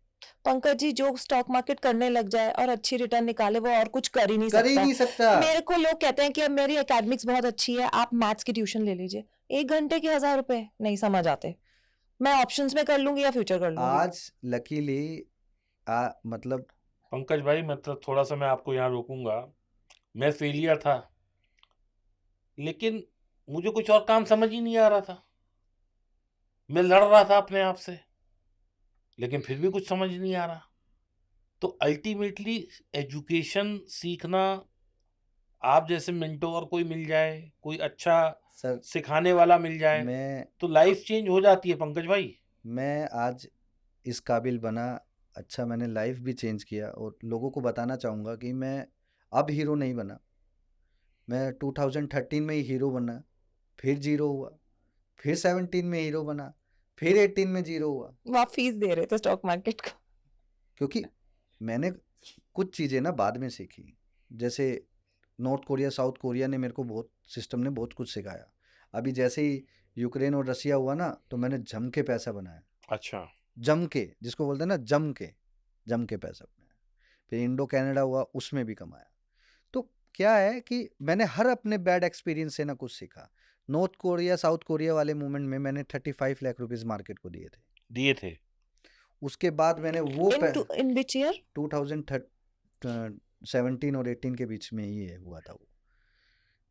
पंकज जी, जो स्टॉक मार्केट करने लग जाए और अच्छी रिटर्न निकाले, वो और कुछ कर ही नहीं कर ही सकता है। नहीं सकता। मेरे को लोग कहते हैं कि अब मेरी एकेडमिक्स बहुत अच्छी है, आप मैथ्स की ट्यूशन ले लीजिए। 1 घंटे के 1000 रुपए नहीं समझ आते। मैं ऑप्शंस में कर लूंगी या फ्यूचर कर लूंगी। आज लकीली मतलब पंकज भाई मतलब थोड़ा सा मैं आपको यहाँ रोकूंगा। मैं फेलियर था, लेकिन मुझे कुछ और काम समझ ही नहीं आ रहा था। मैं लड़ रहा था अपने आप से, लेकिन फिर भी कुछ समझ नहीं आ रहा। तो अल्टीमेटली एजुकेशन सीखना, आप जैसे मेंटोर कोई मिल जाए, कोई अच्छा सर सिखाने वाला मिल जाए, मैं तो लाइफ चेंज हो जाती है पंकज भाई। मैं आज इस काबिल बना। अच्छा, मैंने लाइफ भी चेंज किया और लोगों को बताना चाहूँगा कि मैं अब हीरो नहीं बना। मैं 2013 में ही हीरो बना, फिर जीरो हुआ, फिर 17 में हीरो बना, फिर 18 में जीरो हुआ। वो आप फीस दे रहे थे स्टॉक मार्केट को। क्योंकि मैंने कुछ चीज़ें ना बाद में सीखी। जैसे नॉर्थ कोरिया साउथ कोरिया ने मेरे को बहुत सिस्टम ने बहुत कुछ सिखाया। अभी जैसे ही यूक्रेन और रसिया हुआ ना, तो मैंने जम के पैसा बनाया। अच्छा, जम के, जिसको बोलते हैं ना, जम के पैसा बनाया। फिर इंडो कनाडा हुआ, उसमें भी कमाया। तो क्या है कि मैंने हर अपने बैड एक्सपीरियंस से ना कुछ सीखा। नॉर्थ कोरिया साउथ कोरिया वाले मूवमेंट में मैंने 35 लाख रुपीस मार्केट को दिए थे। दिए थे। उसके बाद मैंने वो इन विच ईयर? 2017 और 18 के बीच में ही हुआ था वो।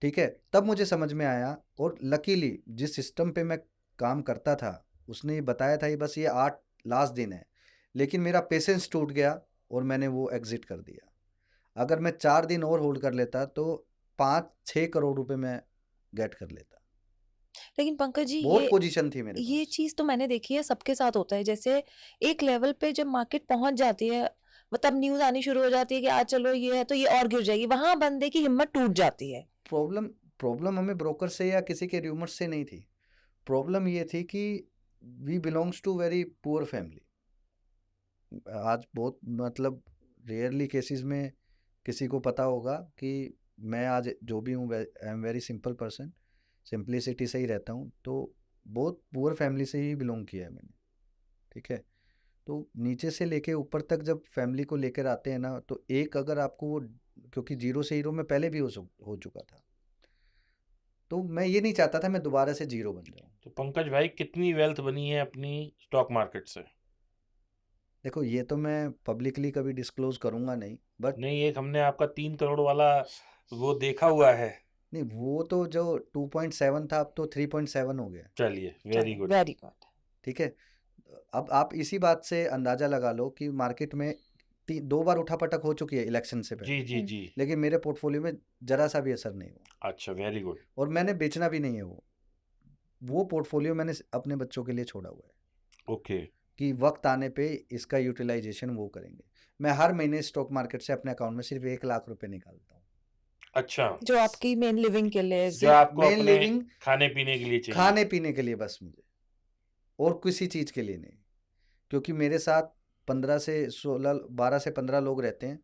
ठीक है, तब मुझे समझ में आया। और लकीली जिस सिस्टम पे मैं काम करता था, उसने ये बताया था, ये बस ये 8 लास्ट दिन है। लेकिन मेरा पेशेंस टूट गया और मैंने वो एग्जिट कर दिया। अगर मैं 4 दिन और होल्ड कर लेता तो 5-6 करोड़ रुपए मैं गेट कर लेता। लेकिन पंकज जी, बहुत पोजीशन थी मेरे ये पास। चीज तो मैंने देखी है, सबके साथ होता है। जैसे एक लेवल पे जब मार्केट पहुंच जाती है, वो तब न्यूज आनी शुरू हो जाती है कि आज चलो ये है तो ये और गिर जाएगी, वहां बंदे की हिम्मत टूट जाती है। प्रॉब्लम प्रॉब्लम हमें ब्रोकर से या किसी के र्यूमर्स से नहीं थी। प्रॉब्लम ये थी कि we belongs to very poor family. आज बहुत मतलब रेयरली केसेस में किसी को पता होगा कि मैं आज जो भी हूँ, I am very simple person, simplicity से ही रहता हूँ। तो बहुत पुअर फैमिली से ही बिलोंग किया है मैंने। ठीक है, तो नीचे से लेके ऊपर तक जब फैमिली को लेकर आते हैं ना, तो एक अगर आपको वो, क्योंकि जीरो से हीरो में पहले भी हो चुका था, तो मैं ये नहीं चाहता था मैं दोबारा से जीरो बन जाऊँ। तो पंकज भाई कितनी वेल्थ बनी है अपनी स्टॉक मार्केट से? देखो, ये तो मैं पब्लिकली कभी डिस्क्लोज करूँगा नहीं, बट नहीं, एक हमने आपका 3 करोड़ वाला वो देखा हुआ है। नहीं, वो तो जो 2.7 था, अब तो 3.7 हो गया। चलिए, वेरी गुड। Very good. ठीक है, अब आप इसी बात से अंदाजा लगा लो कि मार्केट में 2 बार उठापटक हो चुकी है इलेक्शन से जी पहले, जी जी। लेकिन मेरे पोर्टफोलियो में जरा सा भी असर नहीं हुआ। अच्छा, वेरी गुड। और मैंने बेचना भी नहीं है वो पोर्टफोलियो मैंने अपने बच्चों के लिए छोड़ा हुआ है ओके। कि वक्त आने पे इसका यूटिलाइजेशन वो करेंगे। मैं हर महीने स्टॉक मार्केट से अपने अकाउंट में सिर्फ 1 लाख रुपए निकालता हूँ। अच्छा, जो आपकी मेन लिविंग के लिए। जो आपको मेन अपने लिविंग, खाने पीने के लिए चाहिए। खाने पीने के लिए बस मुझे, और किसी चीज़ के लिए नहीं। क्योंकि मेरे साथ 12 से 15 लोग रहते हैं,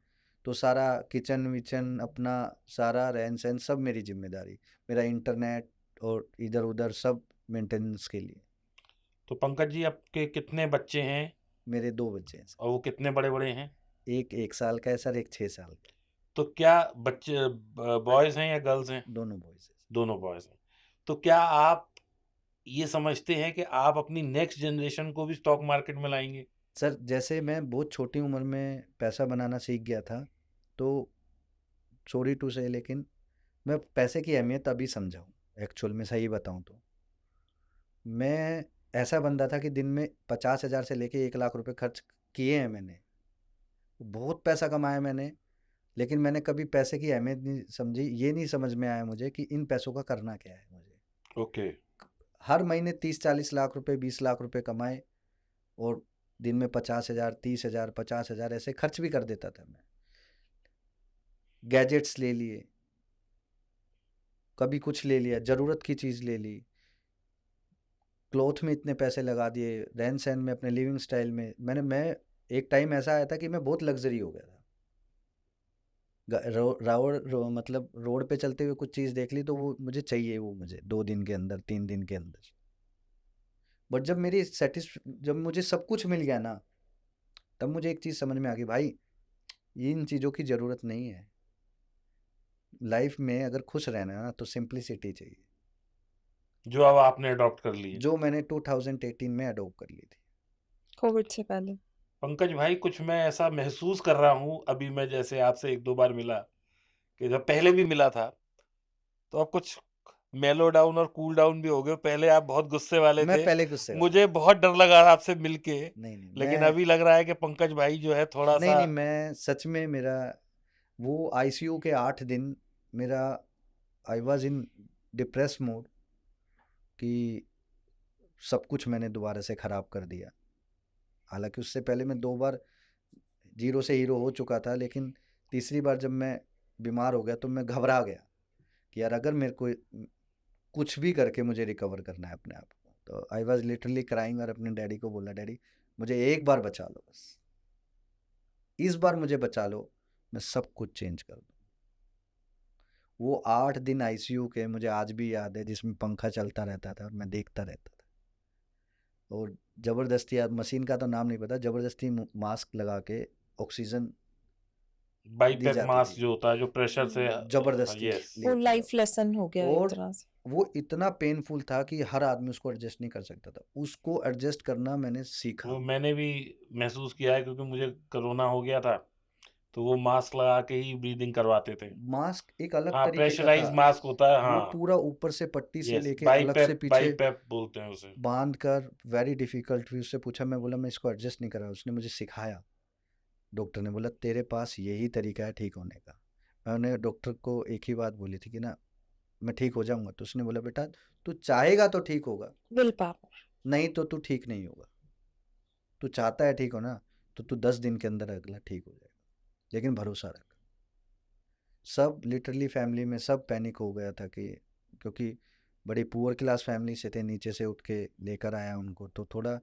तो सारा किचन विचन अपना, सारा रहन सहन सब मेरी जिम्मेदारी, मेरा इंटरनेट और इधर उधर सब मेंटेनेंस के लिए। तो पंकज जी, आपके कितने बच्चे हैं मेरे 2 बच्चे हैं सर। और वो कितने बड़े बड़े हैं? एक 1 साल का है सर, एक 6 साल का। तो क्या बच्चे बॉयज हैं या गर्ल्स हैं? दोनों बॉयज हैं। दोनों बॉयज हैं। तो क्या आप ये समझते हैं कि आप अपनी नेक्स्ट जनरेशन को भी स्टॉक मार्केट में लाएंगे? सर, जैसे मैं बहुत छोटी उम्र में पैसा बनाना सीख गया था, तो सॉरी टू से, लेकिन मैं पैसे की अहमियत अभी समझा हूँ। एक्चुअल में सही बताऊँ तो मैं ऐसा बंदा था कि दिन में 50,000 से लेके 1 लाख रुपए खर्च किए हैं मैंने। बहुत पैसा कमाया मैंने, लेकिन मैंने कभी पैसे की अहमियत नहीं समझी। ये नहीं समझ में आया मुझे कि इन पैसों का करना क्या है मुझे। ओके। हर महीने 30-40 लाख रुपए, 20 लाख रुपए कमाए, और दिन में 50,000, 30,000, 50,000 ऐसे खर्च भी कर देता था मैं। गैजेट्स ले लिए, कभी कुछ ले लिया, ज़रूरत की चीज़ ले ली, क्लॉथ में इतने पैसे लगा दिए, रहन सहन में, अपने लिविंग स्टाइल में। मैं एक टाइम ऐसा आया था कि मैं बहुत लग्जरी हो गया था। मतलब रोड पे चलते हुए कुछ चीज़ देख ली तो वो मुझे चाहिए, वो मुझे 2 दिन के अंदर, 3 दिन के अंदर। बट जब मुझे सब कुछ मिल गया ना, तब मुझे एक चीज़ समझ में आ गई, भाई इन चीज़ों की ज़रूरत नहीं है। लाइफ में अगर खुश रहना है ना तो सिंप्लिसिटी चाहिए, जो अब आपने अडॉप्ट कर ली है। जो मैंने 2018 में अडॉप्ट कर ली थी। कोविड से पहले। पंकज भाई, कुछ मैं ऐसा महसूस कर रहा हूँ, अभी मैं जैसे आपसे 1-2 बार मिला, कि जब पहले भी मिला था, तो आप कुछ मेलो डाउन और कूल डाउन भी हो गए हो। पहले आप बहुत गुस्से वाले मैं थे। पहले गुस्से वाला मुझे था। बहुत डर लगा आपसे मिलके, नहीं, नहीं, लेकिन मैं अभी लग रहा है कि पंकज भाई जो है नहीं, थोड़ा-सा नहीं, मैं सच में मेरा वो आईसीयू के 8 दिन मेरा I was in depress mode कि सब कुछ मैंने दोबारा से ख़राब कर दिया। हालाँकि उससे पहले मैं 2 बार ज़ीरो से हीरो हो चुका था, लेकिन तीसरी बार जब मैं बीमार हो गया तो मैं घबरा गया कि यार अगर मेरे को कुछ भी करके मुझे रिकवर करना है अपने आप को। तो आई वाज़ लिटरली क्राइंग और अपने डैडी को बोला, डैडी मुझे एक बार बचा लो बस। इस बार मुझे बचा लो, मैं सब कुछ चेंज कर दूँ। वो 8 दिन आईसीयू के मुझे आज भी याद है, जिसमें पंखा चलता रहता था और मैं देखता रहता था। और ज़बरदस्ती, यार मशीन का तो नाम नहीं पता, ज़बरदस्ती मास्क लगा के ऑक्सीजन दी बाईपैप जाती मास्क थी। जो होता है, जो प्रेशर से ज़बरदस्ती यस। वो लिए थे लाइफ लेसन हो गया एक और तरह से। वो इतना पेनफुल था कि हर आदमी उसको एडजस्ट नहीं कर सकता था। उसको एडजस्ट करना मैंने सीखा। वो मैंने भी महसूस किया है, क्योंकि मुझे कोरोना हो गया था, तो वो मास्क लगा के ही ब्रीदिंग करवाते थे। मास्क एक अलग हाँ, तरीके का था। प्रेशराइज़ मास्क होता है, वो हाँ। पूरा ऊपर से पट्टी से यस, लेके अलग से बाईपैप पीछे बाईपैप बोलते हैं उसे। बांध कर, वेरी डिफिकल्ट। फिर उससे पूछा, मैं बोला मैं इसको एडजस्ट नहीं कर रहा। उसने मुझे सिखाया। डॉक्टर ने बोला तेरे पास यही तरीका है ठीक होने का। मैंने डॉक्टर को एक ही बात बोली थी कि ना मैं ठीक हो जाऊंगा। तो उसने बोला बेटा तू चाहेगा तो ठीक होगा, विल पावर। नहीं तो तू ठीक नहीं होगा। तू चाहता है ठीक हो ना, तो तू 10 दिन के अंदर अगला ठीक हो जाएगा, लेकिन भरोसा रख। सब लिटरली फैमिली में सब पैनिक हो गया था कि, क्योंकि बड़ी पुअर क्लास फैमिली से थे, नीचे से उठ के लेकर आया उनको। तो थोड़ा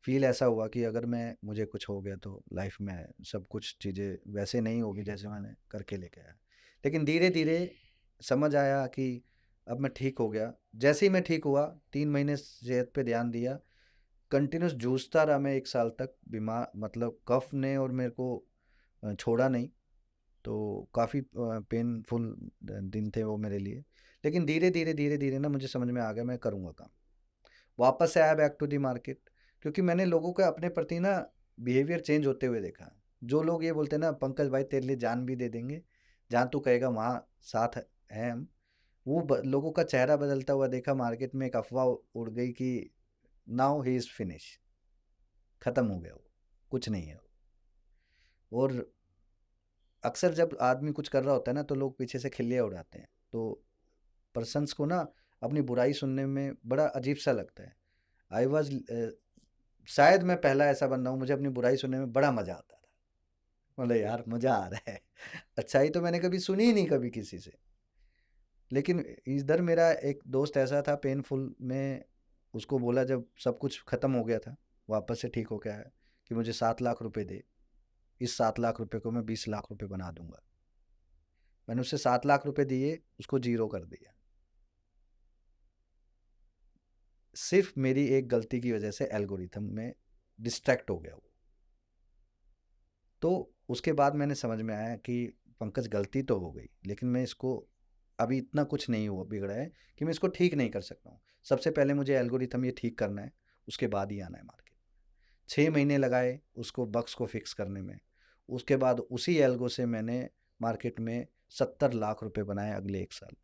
फील ऐसा हुआ कि अगर मुझे कुछ हो गया तो लाइफ में सब कुछ चीज़ें वैसे नहीं होगी जैसे मैंने करके लेके आया। लेकिन धीरे धीरे समझ आया कि अब मैं ठीक हो गया। जैसे ही मैं ठीक हुआ 3 महीने सेहत पे ध्यान दिया, कंटिन्यूस जूझता रहा मैं 1 साल तक। बीमार मतलब कफ ने और मेरे को छोड़ा नहीं। तो काफ़ी पेनफुल दिन थे वो मेरे लिए। लेकिन धीरे धीरे ना मुझे समझ में आ गया मैं करूँगा काम। वापस से आया बैक टू दी मार्केट, क्योंकि मैंने लोगों के अपने प्रति ना बिहेवियर चेंज होते हुए देखा। जो लोग ये बोलते हैं ना पंकज भाई तेरे लिए जान भी दे देंगे, जहाँ तू कहेगा वहाँ साथ हैं हम, वो लोगों का चेहरा बदलता हुआ देखा। मार्केट में एक अफवाह उड़ गई कि नाउ ही इज़ फिनिश, ख़त्म हो गया, वो कुछ नहीं है वो। और अक्सर जब आदमी कुछ कर रहा होता है ना तो लोग पीछे से खिल्लियाँ उड़ाते हैं। तो पर्सन्स को ना अपनी बुराई सुनने में बड़ा अजीब सा लगता है। आई वॉज शायद मैं पहला ऐसा बंदा हूँ, मुझे अपनी बुराई सुनने में बड़ा मज़ा आता था। बोले यार मज़ा आ रहा है। अच्छाई तो मैंने कभी सुनी ही नहीं कभी किसी से। लेकिन इधर मेरा एक दोस्त ऐसा था पेनफुल में, उसको बोला जब सब कुछ ख़त्म हो गया था, वापस से ठीक हो गया है, कि मुझे 7 लाख रुपए दे, इस 7 लाख रुपए को मैं 20 लाख रुपए बना दूंगा। मैंने उससे 7 लाख रुपए दिए, उसको जीरो कर दिया। सिर्फ मेरी एक गलती की वजह से एल्गोरिथम में डिस्ट्रैक्ट हो गया वो। तो उसके बाद मैंने समझ में आया कि पंकज गलती तो हो गई, लेकिन मैं इसको अभी इतना कुछ नहीं हुआ बिगड़ा है कि मैं इसको ठीक नहीं कर सकता हूँ। सबसे पहले मुझे एल्गोरिथम ये ठीक करना है, उसके बाद ही आना है मार्केट। 6 महीने लगाए उसको बग्स को फिक्स करने में। उसके बाद उसी एल्गो से मैंने मार्केट में 70 लाख रुपए बनाए अगले 1 साल।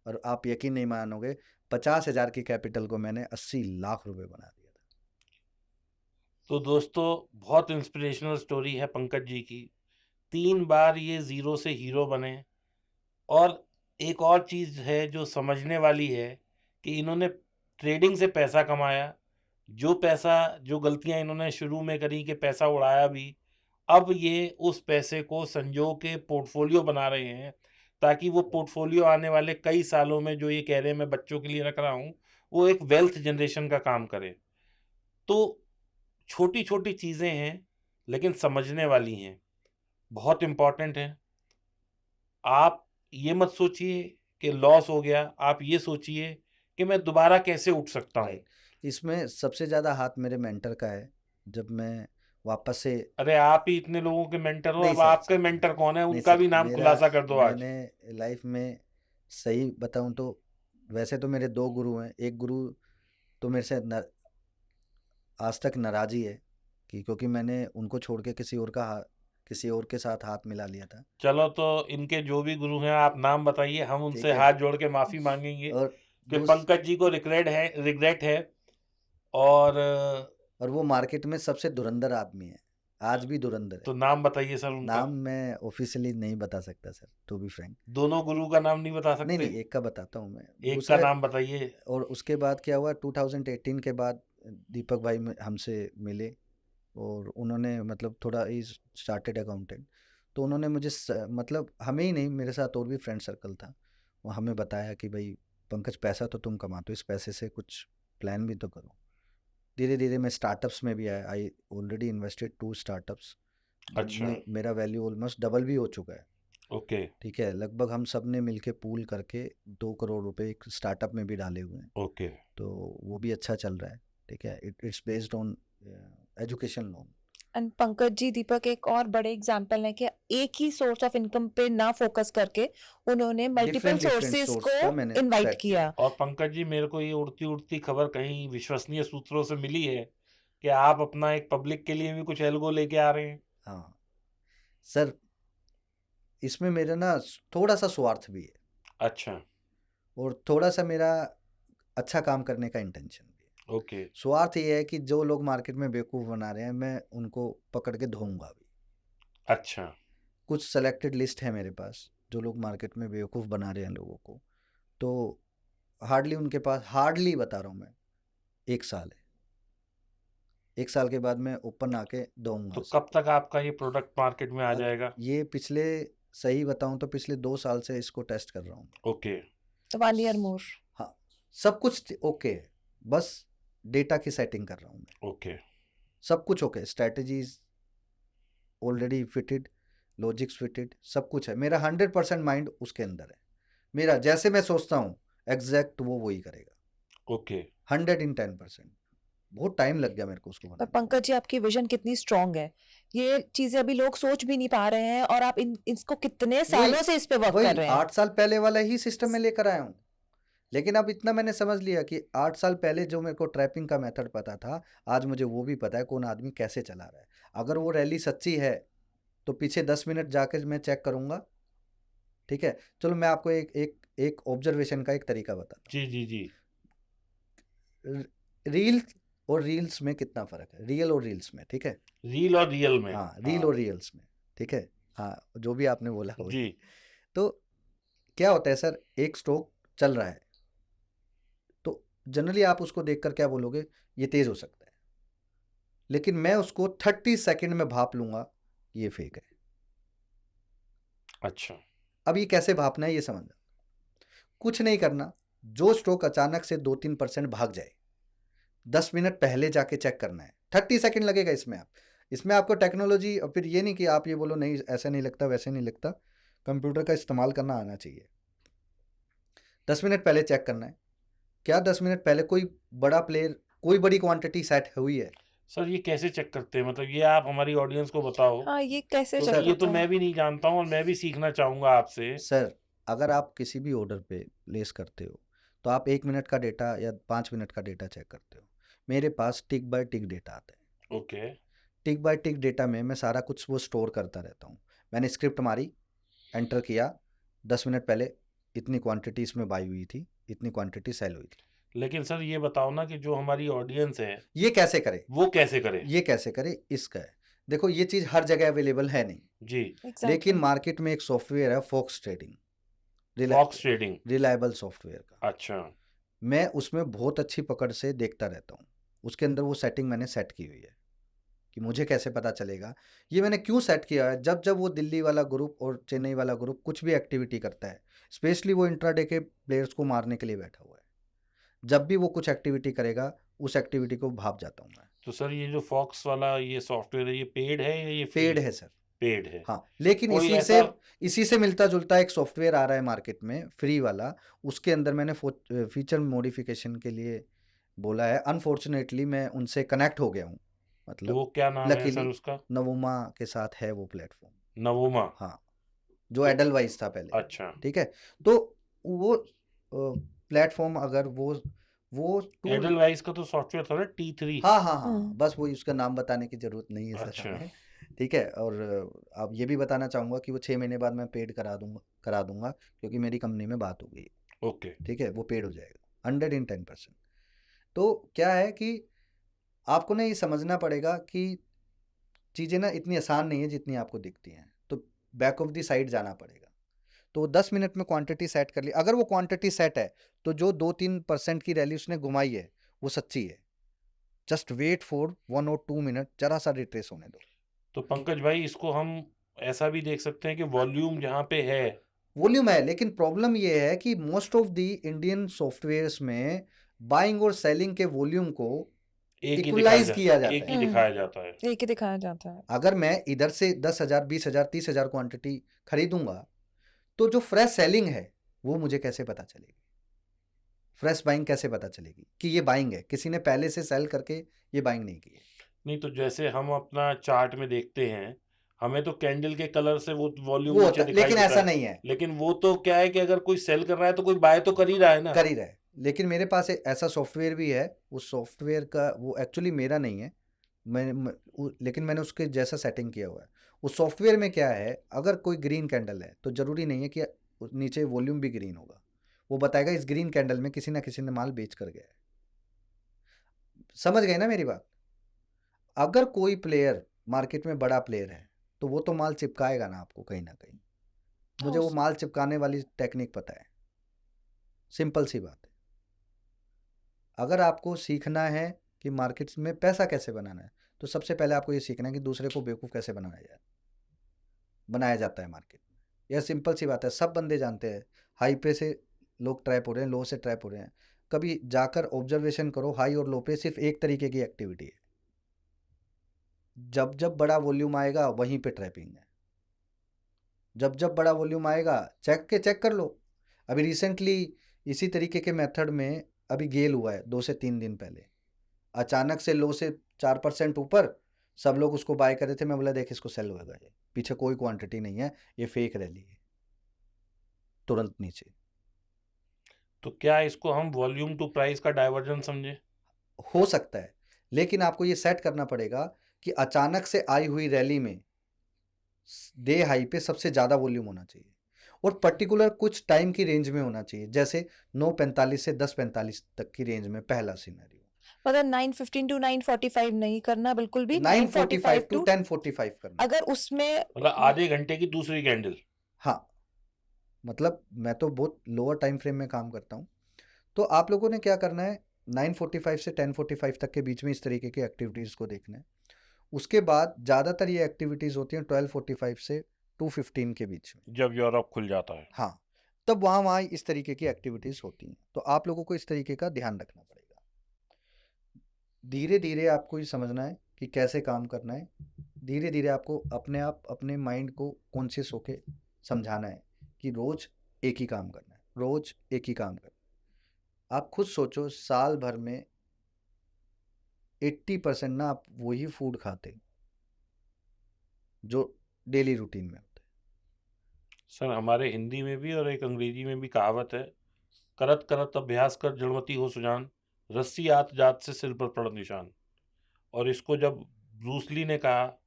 और आप यकीन नहीं मानोगे, 50,000 की कैपिटल को मैंने 80 लाख रुपए बना दिया था। तो दोस्तों, बहुत इंस्पिरेशनल स्टोरी है पंकज जी की। 3 बार ये ज़ीरो से हीरो बने। और एक और चीज़ है जो समझने वाली है, कि इन्होंने ट्रेडिंग से पैसा कमाया। जो गलतियाँ इन्होंने शुरू में करी कि पैसा उड़ाया भी, अब ये उस पैसे को संजो के पोर्टफ़ोलियो बना रहे हैं, ताकि वो पोर्टफ़ोलियो आने वाले कई सालों में, जो ये कह रहे हैं मैं बच्चों के लिए रख रहा हूँ, वो एक वेल्थ जनरेशन का काम करे। तो छोटी-छोटी चीज़ें हैं, लेकिन समझने वाली हैं, बहुत इम्पोर्टेंट हैं। आप ये मत सोचिए कि लॉस हो गया, आप ये सोचिए कि मैं दोबारा कैसे उठ सकता हूँ। राइट। इसमें सबसे ज़्यादा हाथ मेरे मेंटर का है। जब मैं वापस से अरे आप ही इतने लोगों के मेंटर हो, नहीं अब सर, आपके मेंटर कौन है, नहीं उनका सर, भी नाम मेरा खुलासा कर दो आज। मैंने लाइफ में सही बताऊं तो वैसे तो मेरे 2 गुरु हैं। एक गुरु तो मेरे से आज तक नाराज ही है कि क्योंकि मैंने उनको छोड़ के किसी और के साथ हाथ मिला लिया था। चलो तो इनके जो भी गुरु हैं आप नाम बताइए, हम ठीक उनसे है। हाथ जोड़ के माफी मांगेंगे और कि दूस पंकज जी को रिग्रेट है। और और वो मार्केट में सबसे धुरंधर आदमी है, आज भी धुरंधर तो है। नाम बताइए सर उनका। नाम मैं ऑफिशियली नहीं बता सकता सर, टू बी फ्रैंक। दोनों गुरु का नाम नहीं बता नहीं सकते? नहीं, एक का बताता हूँ मैं। एक का दूसरे नाम बताइए। और उसके बाद क्या हुआ, 2018 के बाद दीपक भाई हमसे मिले और उन्होंने मतलब थोड़ा ही चार्टेड अकाउंटेंट, तो उन्होंने मुझे मतलब हमें ही नहीं, मेरे साथ और भी फ्रेंड सर्कल था, वो हमें बताया कि भाई पंकज, पैसा तो तुम कमाते हो, इस पैसे से कुछ प्लान भी तो करो। धीरे धीरे मैं स्टार्टअप्स में भी आया। आई ऑलरेडी इन्वेस्टेड 2 स्टार्टअप्स अच्छा। जिनमें मेरा वैल्यू ऑलमोस्ट डबल भी हो चुका है। ओके। ठीक है, लगभग हम सब ने मिलके पूल करके 2 करोड़ रुपए एक स्टार्टअप में भी डाले हुए हैं। ओके। तो वो भी अच्छा चल रहा है। ठीक है, it's based on education loan. And Pankaj ji, Deepak एक और बड़े एग्जाम्पल है कि एक ही सोर्स ऑफ इनकम पे ना फोकस करके उन्होंने मल्टीपल डिफरेंट सोर्सेस सोर्स को का मैंने इनवाइट ट्रैक किया। किया। और पंकज जी, मेरे को ये उड़ती उड़ती खबर कहीं विश्वसनीय सूत्रों से मिली है कि आप अपना एक पब्लिक के लिए भी कुछ एल्गो लेके आ रहे हैं। हाँ सर, इसमें मेरा ना थोड़ा सा स्वार्थ भी है अच्छा। और थोड़ा सा मेरा अच्छा काम करने का इंटेंशन भी है। ओके। स्वार्थ ये है कि जो लोग मार्केट में बेवकूफ़ बना रहे हैं, मैं उनको पकड़ के धोऊंगा भी। अच्छा। कुछ सेलेक्टेड लिस्ट है मेरे पास जो लोग मार्केट में बेवकूफ़ बना रहे हैं लोगों को, तो हार्डली उनके पास, हार्डली बता रहा हूँ मैं, 1 साल है। 1 साल के बाद मैं ओपन आके दूंगा तो कब सबको। तक आपका ये प्रोडक्ट मार्केट में आ जाएगा? ये पिछले, सही बताऊं तो पिछले 2 साल से इसको टेस्ट कर रहा हूँ। ओके। तो 1 ईयर मोर। हाँ, सब कुछ ओके है, बस डेटा की सेटिंग कर रहा हूँ मैं। ओके। सब कुछ okay, strategies already fitted, logics fitted, सब कुछ है। मेरा 100% माइंड उसके अंदर है। मेरा जैसे मैं सोचता हूँ एग्जैक्ट वो वही करेगा। ओके। 110%। बहुत टाइम लग गया मेरे को उसको पर बनाने में। पंकज जी, आपकी विजन कितनी स्ट्रांग है, ये चीजें अभी लोग सोच भी नहीं पा रहे हैं, और आप इसको कितने वही सालों से इस पे वर्क कर वही रहे हैं। 8 साल पहले वाला ही सिस्टम में लेकर आया हूँ। लेकिन अब इतना मैंने समझ लिया कि 8 साल पहले जो मेरे को ट्रैपिंग का मेथड पता था, आज मुझे वो भी पता है कौन आदमी कैसे चला रहा है। अगर वो रैली सच्ची है तो पीछे 10 मिनट जाकर मैं चेक करूंगा। ठीक है, चलो मैं आपको एक ऑब्जर्वेशन का एक तरीका बताता जी जी जी। हूँ। रील्स और रील्स में कितना फर्क है, रियल और रील्स में। ठीक है, रील और रियल में। हाँ, रील और रियल्स में। ठीक है, हाँ, जो भी आपने बोला वही। जी। तो क्या होता है सर, एक स्टॉक चल रहा है तो जनरली आप उसको देखकर क्या बोलोगे, ये तेज हो सकता है। लेकिन मैं उसको 30 सेकंड में भाप लूंगा, ये फेक है। अच्छा। अब ये कैसे भापना है ये समझना, कुछ नहीं करना। जो स्टॉक अचानक से 2-3% भाग जाए, 10 मिनट पहले जाके चेक करना है। 30 सेकंड लगेगा इसमें आपको टेक्नोलॉजी, और फिर ये नहीं कि आप ये बोलो नहीं ऐसा नहीं लगता वैसे नहीं लगता, कंप्यूटर का इस्तेमाल करना आना चाहिए। 10 मिनट पहले चेक करना है, क्या 10 मिनट पहले कोई बड़ा प्लेयर, कोई बड़ी क्वांटिटी सेट हुई है। सर ये कैसे चेक करते हैं, मतलब ये आप हमारी ऑडियंस को बताओ, हाँ, ये कैसे तो चेक क्योंकि ये तो करते हैं? मैं भी नहीं जानता हूँ और मैं भी सीखना चाहूंगा आपसे। सर, अगर आप किसी भी ऑर्डर पे प्लेस करते हो तो आप 1 मिनट का डेटा या 5 मिनट का डेटा चेक करते हो। मेरे पास टिक बाय टिक डेटा आता है। ओके। टिक बाय टिक डेटा में मैं सारा कुछ वो स्टोर करता रहता हूँ। मैंने स्क्रिप्ट मारी, एंटर किया, 10 मिनट पहले इतनी क्वांटिटी इसमें बाई हुई थी, इतनी क्वांटिटी सेल हुई थी। लेकिन सर ये बताओ ना कि जो हमारी ऑडियंस है ये कैसे करे, वो कैसे करे? ये कैसे करे, इसका है। देखो, ये चीज़ हर जगह अवेलेबल है नहीं, जी। लेकिन एग्जैक्टली। मार्केट में एक सॉफ्टवेयर है fox trading, fox trading. Reliable software का। अच्छा। मैं उसमें बहुत अच्छी पकड़ से देखता रहता हूँ। उसके अंदर वो सेटिंग मैंने सेट की हुई है कि मुझे कैसे पता चलेगा। ये मैंने क्यों सेट किया है, जब जब वो दिल्ली वाला ग्रुप और चेन्नई वाला ग्रुप कुछ भी एक्टिविटी करता है, स्पेशली वो इंट्राडे के प्लेयर्स को मारने के लिए बैठा हुआ है, जब भी वो कुछ एक्टिविटी करेगा उस एक्टिविटी को भाप जाता हूँ मैं। तो सर ये जो फॉक्स वाला ये सॉफ्टवेयर है, ये पेड है या ये फ्री पेड है? है सर। पेड है। हाँ, लेकिन कोई ऐसा इसी से मिलता जुलता एक सॉफ्टवेयर आ रहा है मार्केट में फ्री वाला। उसके अंदर मैंने फीचर मॉडिफिकेशन के लिए बोला है। अनफॉर्चुनेटली मैं उनसे कनेक्ट हो गया हूँ, तो मतलब वो क्या नाम है सर लकीली उसका? नवोमा के साथ है वो प्लेटफॉर्म। नवोमा। हाँ, जो तो एडलवाइज था पहले, अच्छा, ठीक है। तो वो प्लेटफॉर्म अगर वो टूल, एडलवाइस का तो सॉफ्टवेयर था ना T3। हाँ हाँ हाँ, हम्म बस वही, उसका नाम बताने की जरूरत नहीं है सर अच्छा, हमें, ठीक है। और अब ये भी बताना चाहूँगा कि वो 6 महीने बाद मैं पेड करा दूंगा, क्योंकि मेरी कंपनी में बात हो गई है, ओके। ठीक है, वो पेड हो जाएगा 110%। तो क्या है कि आपको ना ये समझना पड़ेगा कि चीज़ें ना इतनी आसान नहीं है जितनी आपको दिखती हैं, तो बैक ऑफ द साइड जाना पड़ेगा। तो 10 मिनट में क्वांटिटी सेट कर ली, अगर वो क्वांटिटी सेट है तो जो 2-3% की रैली उसने घुमाई है वो सच्ची है। जस्ट वेट फॉर 1 और 2 मिनट, जरा सा रिट्रेस होने दो। तो पंकज भाई इसको हम ऐसा भी देख सकते हैं कि वॉल्यूम जहाँ पे है, वॉल्यूम है, लेकिन प्रॉब्लम ये है कि most of the Indian softwares में बाइंग और सेलिंग के वॉल्यूम को एक ही इक्वलाइज किया जाता एक है। ही दिखाया जाता है। एक ही दिखाया जाता है। अगर मैं इधर से 10,000 20,000 30,000 क्वांटिटी खरीदूंगा, तो जो फ्रेश सेलिंग है वो मुझे कैसे पता चलेगी? फ्रेश बाइंग कैसे पता चलेगी कि ये बाइंग है? किसी ने पहले से सेल करके ये बाइंग नहीं की है। नहीं तो जैसे हम अपना चार्ट में देखते हैं, हमें तो कैंडल के कलर से वो वॉल्यूम वो नीचे होता है, दिखाई लेकिन देता ऐसा है। नहीं है, लेकिन वो तो क्या है कि अगर कोई सेल कर रहा है तो कोई बाय तो कर ही रहा है ना। कर ही रहा है। लेकिन मेरे पास एक ऐसा सॉफ्टवेयर भी है, उस सॉफ्टवेयर का, वो एक्चुअली मेरा नहीं है, लेकिन मैंने उसके जैसा सेटिंग किया हुआ है। उस सॉफ्टवेयर में क्या है, अगर कोई ग्रीन कैंडल है तो ज़रूरी नहीं है कि नीचे वॉल्यूम भी ग्रीन होगा। वो बताएगा इस ग्रीन कैंडल में किसी ना किसी ने माल बेच कर गया है। समझ गए ना मेरी बात? अगर कोई प्लेयर मार्केट में बड़ा प्लेयर है तो वो तो माल चिपकाएगा ना आपको कहीं ना कहीं। मुझे वो उस- माल चिपकाने वाली टेक्निक पता है, सिंपल सी बात है। अगर आपको सीखना है कि मार्केट में पैसा कैसे बनाना है, तो सबसे पहले आपको ये सीखना है कि दूसरे को बेवकूफ़ कैसे बनाया जाता है मार्केट में। यह सिंपल सी बात है, सब बंदे जानते हैं। हाई पे से लोग ट्रैप हो रहे हैं, लो से ट्रैप हो रहे हैं। कभी जाकर ऑब्जर्वेशन करो, हाई और लो पे सिर्फ एक तरीके की एक्टिविटी है। जब जब बड़ा वॉल्यूम आएगा वहीं पे ट्रैपिंग है। जब जब बड़ा वॉल्यूम आएगा चेक कर लो। अभी रिसेंटली इसी तरीके के मेथड में अभी गेल हुआ है 2 से 3 दिन पहले। अचानक से लो से 4% ऊपर, सब लोग उसको बाय कर रहे थे। मैं बोला देख इसको सेल होगा, ये पीछे कोई क्वांटिटी नहीं है, ये फेक रैली है। तुरंत नीचे। तो क्या इसको हम वॉल्यूम टू प्राइस का डाइवर्जन समझे? हो सकता है, लेकिन आपको ये सेट करना पड़ेगा कि अचानक से आई हुई रैली में डे हाई पे सबसे ज़्यादा वॉल्यूम होना चाहिए, और पर्टिकुलर कुछ टाइम की रेंज में होना चाहिए, जैसे 9:45 से 10:45 तक की रेंज में। पहला सिनेरियो मतलब 9:15 टू 9:45 नहीं करना बिल्कुल भी, 9:45 9:45 टू टू 10:45 करना। अगर उसमें मतलब आधे घंटे की दूसरी कैंडल। हाँ, मतलब मैं तो बहुत लोअर टाइम फ्रेम में काम करता हूँ। तो आप लोगों ने क्या करना है, 9:45 से 10:45 तक के बीच में इस तरीके की एक्टिविटीज़ को देखना है। उसके बाद ज़्यादातर ये एक्टिविटीज़ होती हैं 12:45 से 2:15 के बीच में। जब यूरोप खुल जाता है। हाँ, तब वहाँ इस तरीके की एक्टिविटीज़ होती हैं। तो आप लोगों को इस तरीके का ध्यान रखना पड़ेगा। धीरे धीरे आपको ये समझना है कि कैसे काम करना है। धीरे धीरे आपको अपने माइंड को कॉन्शियस होके समझाना है कि रोज़ एक ही काम करना है, रोज़ एक ही काम करना है। आप खुद सोचो, साल भर में 80% ना आप वही फूड खाते जो डेली रूटीन में होता है। सर हमारे हिंदी में भी और एक अंग्रेजी में भी कहावत है, करत करत अभ्यास कर जड़मति हो सुजान, रस्सी आत जात से सिर पर पड़ निशान। और इसको जब ब्रूस ली ने कहा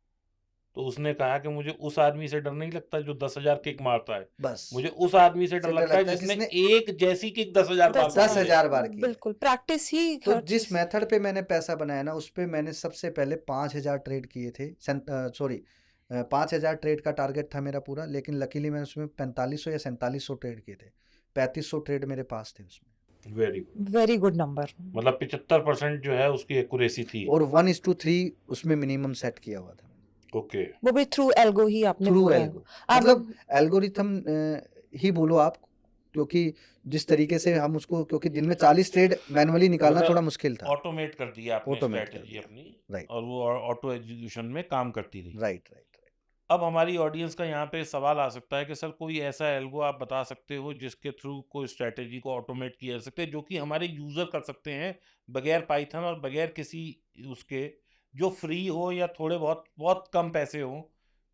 तो उसने कहा कि मुझे उस आदमी से डर नहीं लगता जो 10,000 किक मारता है, बस मुझे उस आदमी से डर से डर लगता है लगता है जिसने जिसने एक जैसी किक 10,000 बार 10 मारी है। 10,000 बार की है। बिल्कुल प्रैक्टिस ही तो हर जिस चीज। मेथड पे मैंने पैसा बनाया ना, उस पे मैंने सबसे पहले 5,000 ट्रेड किए थे। 5,000 ट्रेड का टारगेट था मेरा पूरा, लेकिन लकीली मैंने उसमें 4500 या 4700 ट्रेड किए थे। 3500 ट्रेड मेरे पास थे उसमें। Very good number. मतलब 75% जो है उसकी एक्यूरेसी थी। और 1:3 उसमें मिनिमम सेट किया हुआ था ओके। वो भी थ्रू एल्गो ही आपने थ्रू पूरा एल्गो। आप मतलब एल्गोरिथम ही बोलो आप, क्योंकि जिस तरीके से हम उसको, क्योंकि दिन में 40 ट्रेड मैनुअली निकालना मतलब थोड़ा मुश्किल था। ऑटोमेट कर दिया आपने ऑटोमेट कर स्ट्रेटजी दिया। अपनी, राइट और वो ऑटो एग्जीक्यूशन में काम करती रही। Right right. अब हमारी ऑडियंस का यहाँ पे सवाल आ सकता है कि सर कोई ऐसा एल्गो आप बता सकते हो जिसके थ्रू कोई स्ट्रेटेजी को ऑटोमेट किया जा सकते हैं जो कि हमारे यूजर कर सकते हैं बगैर पाइथन और बगैर किसी उसके, जो फ्री हो या थोड़े बहुत बहुत कम पैसे हो,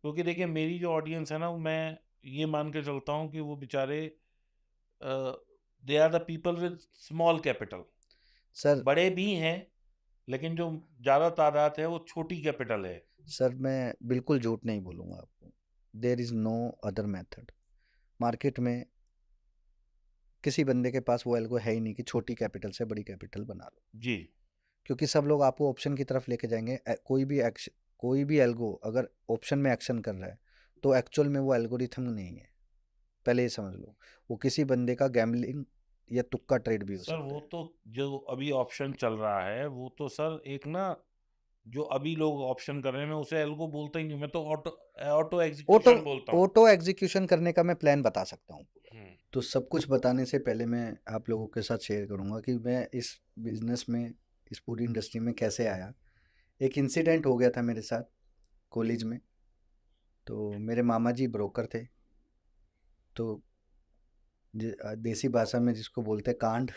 क्योंकि देखिए मेरी जो ऑडियंस है ना, मैं ये मान के चलता हूँ कि वो बेचारे they are the people with small capital. Sir बड़े भी हैं, लेकिन जो ज़्यादा तादाद है वो छोटी कैपिटल है। सर मैं बिल्कुल झूठ नहीं बोलूँगा आपको। There is no other method. Market में किसी बंदे के पास वो एल्गो है ही नहीं कि छोटी कैपिटल से बड़ी कैपिटल बना लो, जी। क्योंकि सब लोग आपको ऑप्शन की तरफ लेके जाएंगे। कोई भी एल्गो अगर ऑप्शन में एक्शन कर रहा है तो एक्चुअल में वो एल्गोरिथम नहीं है, पहले ये समझ लो। वो किसी बंदे का गैम्बलिंग या तुक्का ट्रेड भी हो सर सकता वो है। तो जो अभी ऑप्शन चल रहा है, वो तो सर एक ना, जो अभी लोग ऑप्शन कर रहे हैं, मैं उसे एल्गो बोलता ही नहीं, मैं तो ऑटो ऑटो ऑटो एग्जीक्यूशन बोलता हूँ। ऑटो एग्जीक्यूशन करने का मैं प्लान बता सकता हूँ। हम्म। तो सब कुछ बताने से पहले मैं आप लोगों के साथ शेयर करूंगा कि मैं इस बिजनेस में, इस पूरी इंडस्ट्री में कैसे आया। एक इंसिडेंट हो गया था मेरे साथ कॉलेज में। तो मेरे मामा जी ब्रोकर थे। तो देसी भाषा में जिसको बोलते हैं कांड।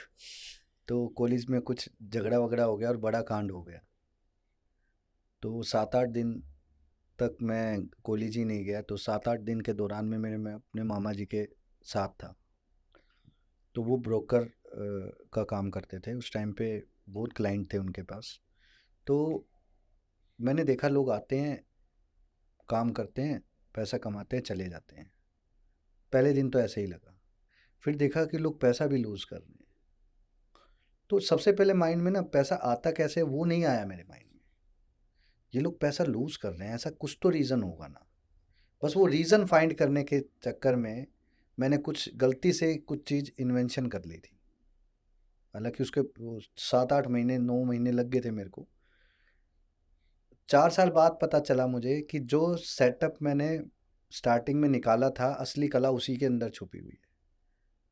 तो कॉलेज में कुछ झगड़ा वगड़ा हो गया और बड़ा कांड हो गया। तो 7-8 दिन तक मैं कॉलेज ही नहीं गया। तो 7-8 दिन के दौरान में मैं अपने मामा जी के साथ था। तो वो ब्रोकर का काम करते थे उस टाइम पे। बहुत क्लाइंट थे उनके पास। तो मैंने देखा लोग आते हैं, काम करते हैं, पैसा कमाते हैं, चले जाते हैं। पहले दिन तो ऐसे ही लगा। फिर देखा कि लोग पैसा भी लूज़ कर रहे हैं। तो सबसे पहले माइंड में ना पैसा आता कैसे वो नहीं आया मेरे माइंड में। ये लोग पैसा लूज़ कर रहे हैं, ऐसा कुछ तो रीज़न होगा ना। बस वो रीज़न फाइंड करने के चक्कर में मैंने कुछ गलती से कुछ चीज़ इन्वेंशन कर ली थी। हालांकि उसके 7-8 महीने 9 महीने लग गए थे मेरे को। 4 साल बाद पता चला मुझे कि जो सेटअप मैंने स्टार्टिंग में निकाला था, असली कला उसी के अंदर छुपी हुई है।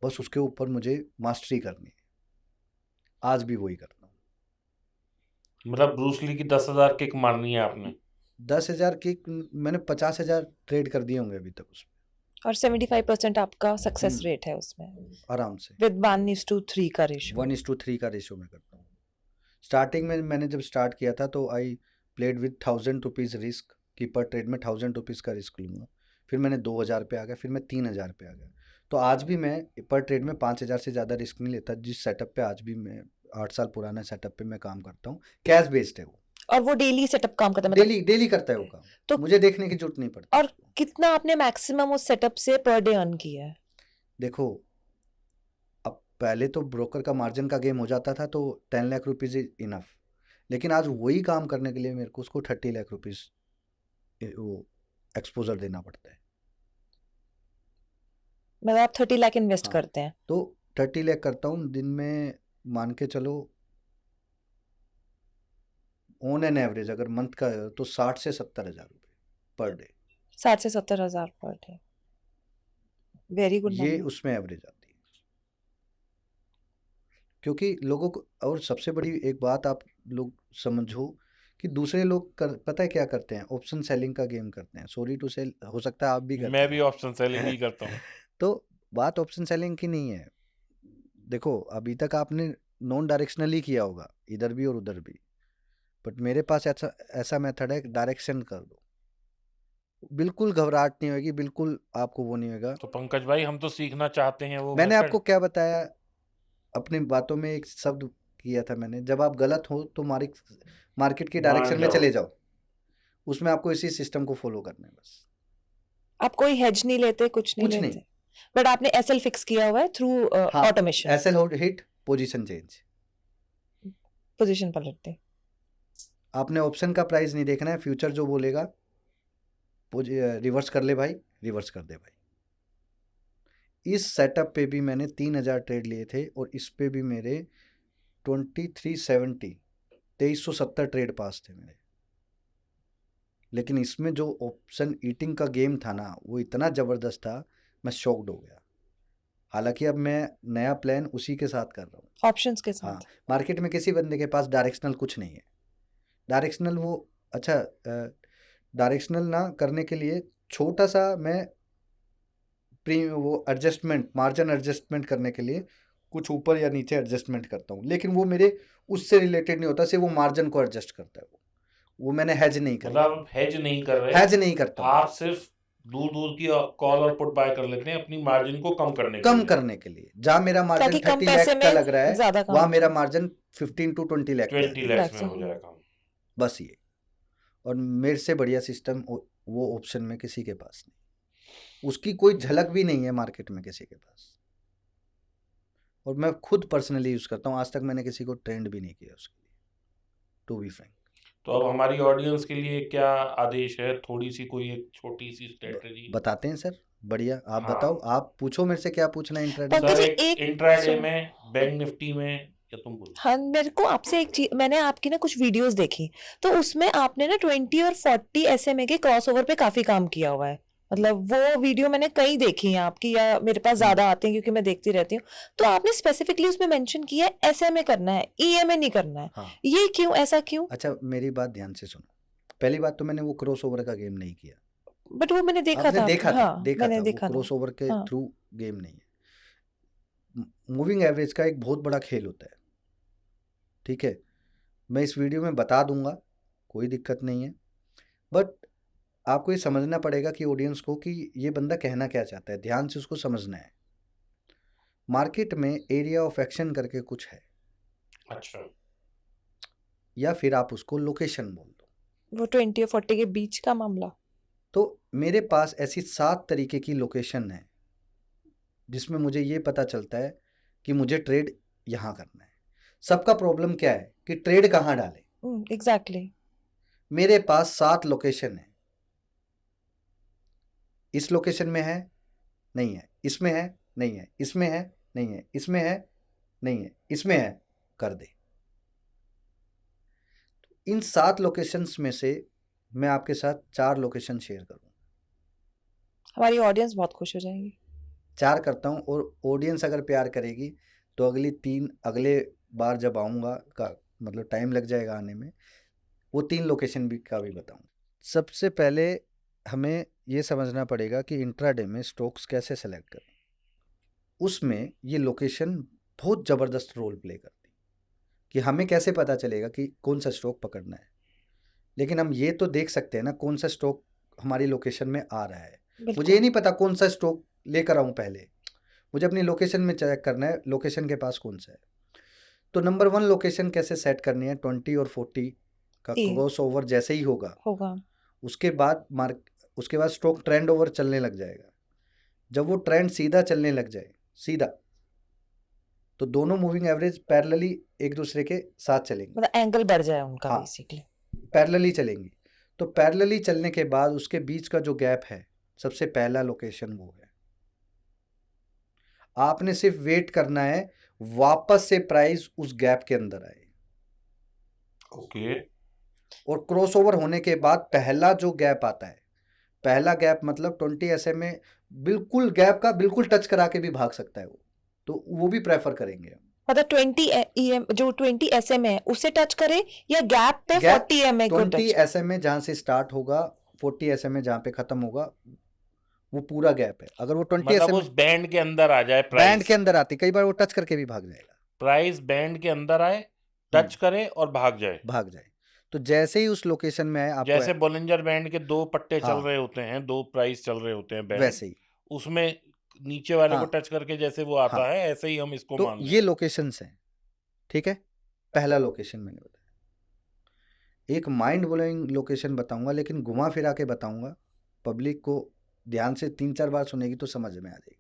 बस उसके ऊपर मुझे मास्टरी करनी है। आज भी वही करता हूँ। मतलब ब्रूस ली की 10,000 किक मारनी है आपने। 10,000 की मैंने 50,000 ट्रेड कर दिए होंगे अभी तक उसमें। और 75% आपका सक्सेस रेट है उसमें, आराम से विद 1:3 का रेशियो। 1:3 का रेशियो में करता हूँ। स्टार्टिंग में मैंने जब स्टार्ट किया था तो I played with 1,000 rupees risk कि पर ट्रेड में 1,000 रुपीज़ का रिस्क लूँगा। फिर मैंने 2,000 पे आ गया, फिर मैं 3,000 पे आ गया। तो आज भी मैं पर ट्रेड में 5,000 से ज़्यादा रिस्क नहीं लेता। जिस सेटअप पे आज भी मैं 8 साल पुराना सेटअप पे मैं काम करता हूँ, कैश बेस्ड है वो। और वो डेली सेटअप काम करता है, मतलब डेली डेली करता है वो काम। तो मुझे देखने की जरूरत नहीं पड़ती और उसको। कितना आपने मैक्सिमम उस सेटअप से पर डे अर्न किया है? देखो, अब पहले तो ब्रोकर का मार्जिन का गेम हो जाता था तो 10 लाख रुपीज़ इज इनफ। लेकिन आज वही काम करने के लिए मेरे को उसको 30 लाख रुपीज़ वो एक्सपोजर देना पड़ता है। मतलब आप 30 लाख इन्वेस्ट हाँ, करते हैं? तो 30 लाख करता हूँ दिन में। मान के चलो ऑन एन एवरेज अगर मंथ का है तो 60 से 70 हज़ार रुपये पर डे। 60 से 70 हजार पर डे, वेरी गुड ये नंबर। उसमें एवरेज आती है। क्योंकि लोगों को, और सबसे बड़ी एक बात आप लोग समझो कि दूसरे लोग पता है क्या करते हैं? ऑप्शन सेलिंग का गेम करते हैं। सॉरी टू सेल, हो सकता है आप भी करते मैं भी हो। ऑप्शन सेलिंग ही करता हूँ। तो बात ऑप्शन सेलिंग की नहीं है। देखो, अभी तक आपने नॉन डायरेक्शनली किया होगा, इधर भी और उधर भी। बट मेरे पास ऐसा ऐसा मेथड है, डायरेक्शन कर दो, बिल्कुल घबराहट नहीं होगी, बिल्कुल आपको वो नहीं होगा। तो पंकज भाई, हम तो सीखना चाहते हैं वो मैंने मेथड। आपको क्या बताया अपनी बातों में? एक शब्द किया था मैंने, जब आप गलत हो तो मार्केट की मान डायरेक्शन में जाओ। चले जाओ। उसमें आपको इसी सिस्टम को फॉलो करना है बस, आप कोई हेज नहीं लेते, कुछ नहीं कुछ नहीं। लेते, बट आपने एसएल फिक्स किया हुआ है थ्रू हाँ, automation, SL hit, position change. Position पलटते। आपने ऑप्शन का प्राइस नहीं देखना है, फ्यूचर जो बोलेगा रिवर्स कर ले भाई, रिवर्स कर दे भाई। इस सेटअप पे भी मैंने 3,000 ट्रेड लिए थे और इस पे भी मेरे 2370 2370 ट्रेड पास थे मेरे। लेकिन इसमें जो ऑप्शन ईटिंग का गेम था ना, वो इतना ज़बरदस्त था, मैं शॉक्ड हो गया। हालांकि अब मैं नया प्लान उसी के साथ कर रहा हूँ। ऑप्शंस के हाँ, साथ। मार्केट में किसी बंदे के पास डायरेक्शनल कुछ नहीं है। डायरेक्शनल वो, अच्छा, डायरेक्शनल ना करने के लिए छोटा सा मैं वो एडजस्टमेंट, मार्जिन एडजस्टमेंट करने के लिए कुछ ऊपर या नीचे एडजस्टमेंट करता हूँ। लेकिन वो मेरे उससे रिलेटेड नहीं होता, सिर्फ वो मार्जिन को एडजस्ट करता है। वो मैंने हेज नहीं मतलब करी, आप हेज नहीं कर रहे, हेज नहीं करता हूँ, आप सिर्फ दूर दूर की कॉल और पुट बाय कर लेते हैं अपनी मार्जिन को कम करने के कम लिए। करने के लिए। जहाँ मेरा मार्जिन ताकि कम 30 पैसे लाख का लग रहा में है, ज्यादा काम वहाँ हो मेरा जाए। मार्जिन 15 to 20 लाख पे आ 20 जाए, लैक्स में लाख हो से। जाए काम। बस ये। और मेरे से बढ़िया सिस्टम वो ऑप्शन में किसी के पास नहीं, उसकी कोई झलक भी नहीं है मार्केट में किसी के पास। और मैं खुद पर्सनली यूज करता हूँ, आज तक मैंने किसी को ट्रेंड भी नहीं किया उसके लिए, टू बी फ्रैंक। तो अब हमारी ऑडियंस के लिए क्या आदेश है, थोड़ी सी कोई एक छोटी सी स्ट्रेटजी? बताते हैं सर, बढ़िया। आप हाँ। बताओ, आप पूछो मेरे से क्या पूछना है इंट्राडे में। पंकज सर जी, एक एक इंट्राडे सुन में, बैंक निफ्टी में, या तुम बोलो? हाँ, मेरे को आपसे एक चीज, मैंने आपकी ना कुछ वीडियोस देखी, तो उसमें आपने ना 20 और 40 SMA के क्रॉसओवर पे काफी काम किया हुआ है। मतलब वो वीडियो मैंने कई देखी हैं आपकी, या मेरे पास ज्यादा आते हैं क्योंकि मैं देखती रहती हूँ। तो आपने स्पेसिफिकली उसमें मेंशन किया है SMA करना है, EMA नहीं करना है। हाँ, ये क्यों, ऐसा क्यों? अच्छा मेरी बात ध्यान से सुनो। पहली बात तो मैंने वो क्रॉस ओवर का गेम नहीं किया, बट वो मैंने देखा आपने था देखा आपका, था, हाँ देखा मैंने था, वो देखा था। क्रॉस ओवर के हाँ थ्रू गेम नहीं है। मूविंग एवरेज का एक बहुत बड़ा खेल होता है, ठीक है। मैं इस वीडियो में बता दूंगा, कोई दिक्कत नहीं है, बट आपको ये समझना पड़ेगा कि ऑडियंस को कि ये बंदा कहना क्या चाहता है, ध्यान से उसको समझना है। मार्केट में एरिया ऑफ एक्शन करके कुछ है, अच्छा। या फिर आप उसको लोकेशन बोल दो। वो 20 और 40 के बीच का मामला। तो मेरे पास ऐसी 7 तरीके की लोकेशन है जिसमें मुझे ये पता चलता है कि मुझे ट्रेड यहाँ करना है। सबका प्रॉब्लम क्या है कि ट्रेड कहाँ डालें। एग्जैक्टली। मेरे पास 7 लोकेशन है, इस लोकेशन में है, नहीं है, इसमें है, नहीं है, इसमें है, नहीं है, इसमें है, नहीं है, इसमें है, कर दे। इन 7 लोकेशंस में से मैं आपके साथ 4 लोकेशन शेयर करूँ, हमारी ऑडियंस बहुत खुश हो जाएगी। 4 करता हूँ। और ऑडियंस अगर प्यार करेगी तो अगली 3 अगले बार जब आऊँगा का मतलब टाइम लग जाएगा आने में, वो 3 लोकेशन भी का भी बताऊँ। सबसे पहले हमें ये समझना पड़ेगा कि इंट्राडे में स्टॉक्स कैसे सेलेक्ट करें। उसमें ये लोकेशन बहुत ज़बरदस्त रोल प्ले करती कि हमें कैसे पता चलेगा कि कौन सा स्टॉक पकड़ना है। लेकिन हम ये तो देख सकते हैं ना कौन सा स्टॉक हमारी लोकेशन में आ रहा है। मुझे ये नहीं पता कौन सा स्टॉक लेकर आऊँ, पहले मुझे अपनी लोकेशन में चेक करना है लोकेशन के पास कौन सा है। तो नंबर 1 लोकेशन कैसे सेट करनी है, 20 और 40 का क्रॉस ओवर जैसे ही होगा उसके बाद स्टॉक ट्रेंड ओवर चलने लग जाएगा। जब वो ट्रेंड सीधा चलने लग जाए, सीधा, तो दोनों मूविंग एवरेज पैरेलली एक दूसरे के साथ चलेंगे, मतलब एंगल बढ़ जाए उनका। हाँ, बेसिकली पैरेलली चलेंगी। तो पैरेलली चलने के बाद उसके बीच का जो गैप है, सबसे पहला लोकेशन वो है। आपने सिर्फ वेट करना है वापस से प्राइस उस गैप के अंदर आए। ओके। और क्रॉसओवर होने के बाद पहला जो गैप आता है, पहला गैप मतलब 20 SMA बिल्कुल गैप का बिल्कुल टच करा के भी भाग सकता है वो, तो वो भी प्रेफर करेंगे हम। मतलब 20 EM जो 20 SMA है उसे टच करे, या गैप पे गैप 40 EMA को 20 टच? SMA जहां से स्टार्ट होगा, 40 SMA जहां पे खत्म होगा, वो पूरा गैप है। अगर वो 20 मतलब SMA उस बैंड के अंदर आ जाए, बैंड के प्राइस अंदर आती, कई बार वो टच करके भी भाग जाएगा, प्राइस बैंड के अंदर आए, टच करे और भाग जाए। भाग जाए। तो जैसे ही उस लोकेशन में आए आपको जैसे बोलिंजर बैंड के 2 पट्टे चल हाँ, रहे होते हैं, 2 प्राइस चल रहे होते हैं बैंड, वैसे ही, उसमें नीचे वाले को हाँ, टच करके जैसे वो हाँ, आता है, ऐसे ही हम इसको तो मान ये लें। लोकेशंस हैं, ठीक है। पहला लोकेशन मैंने बताया। एक माइंड ब्लोइंग लोकेशन बताऊंगा, लेकिन घुमा फिरा के बताऊंगा, पब्लिक को ध्यान से 3-4 बार सुनेगी तो समझ में आ जाएगी।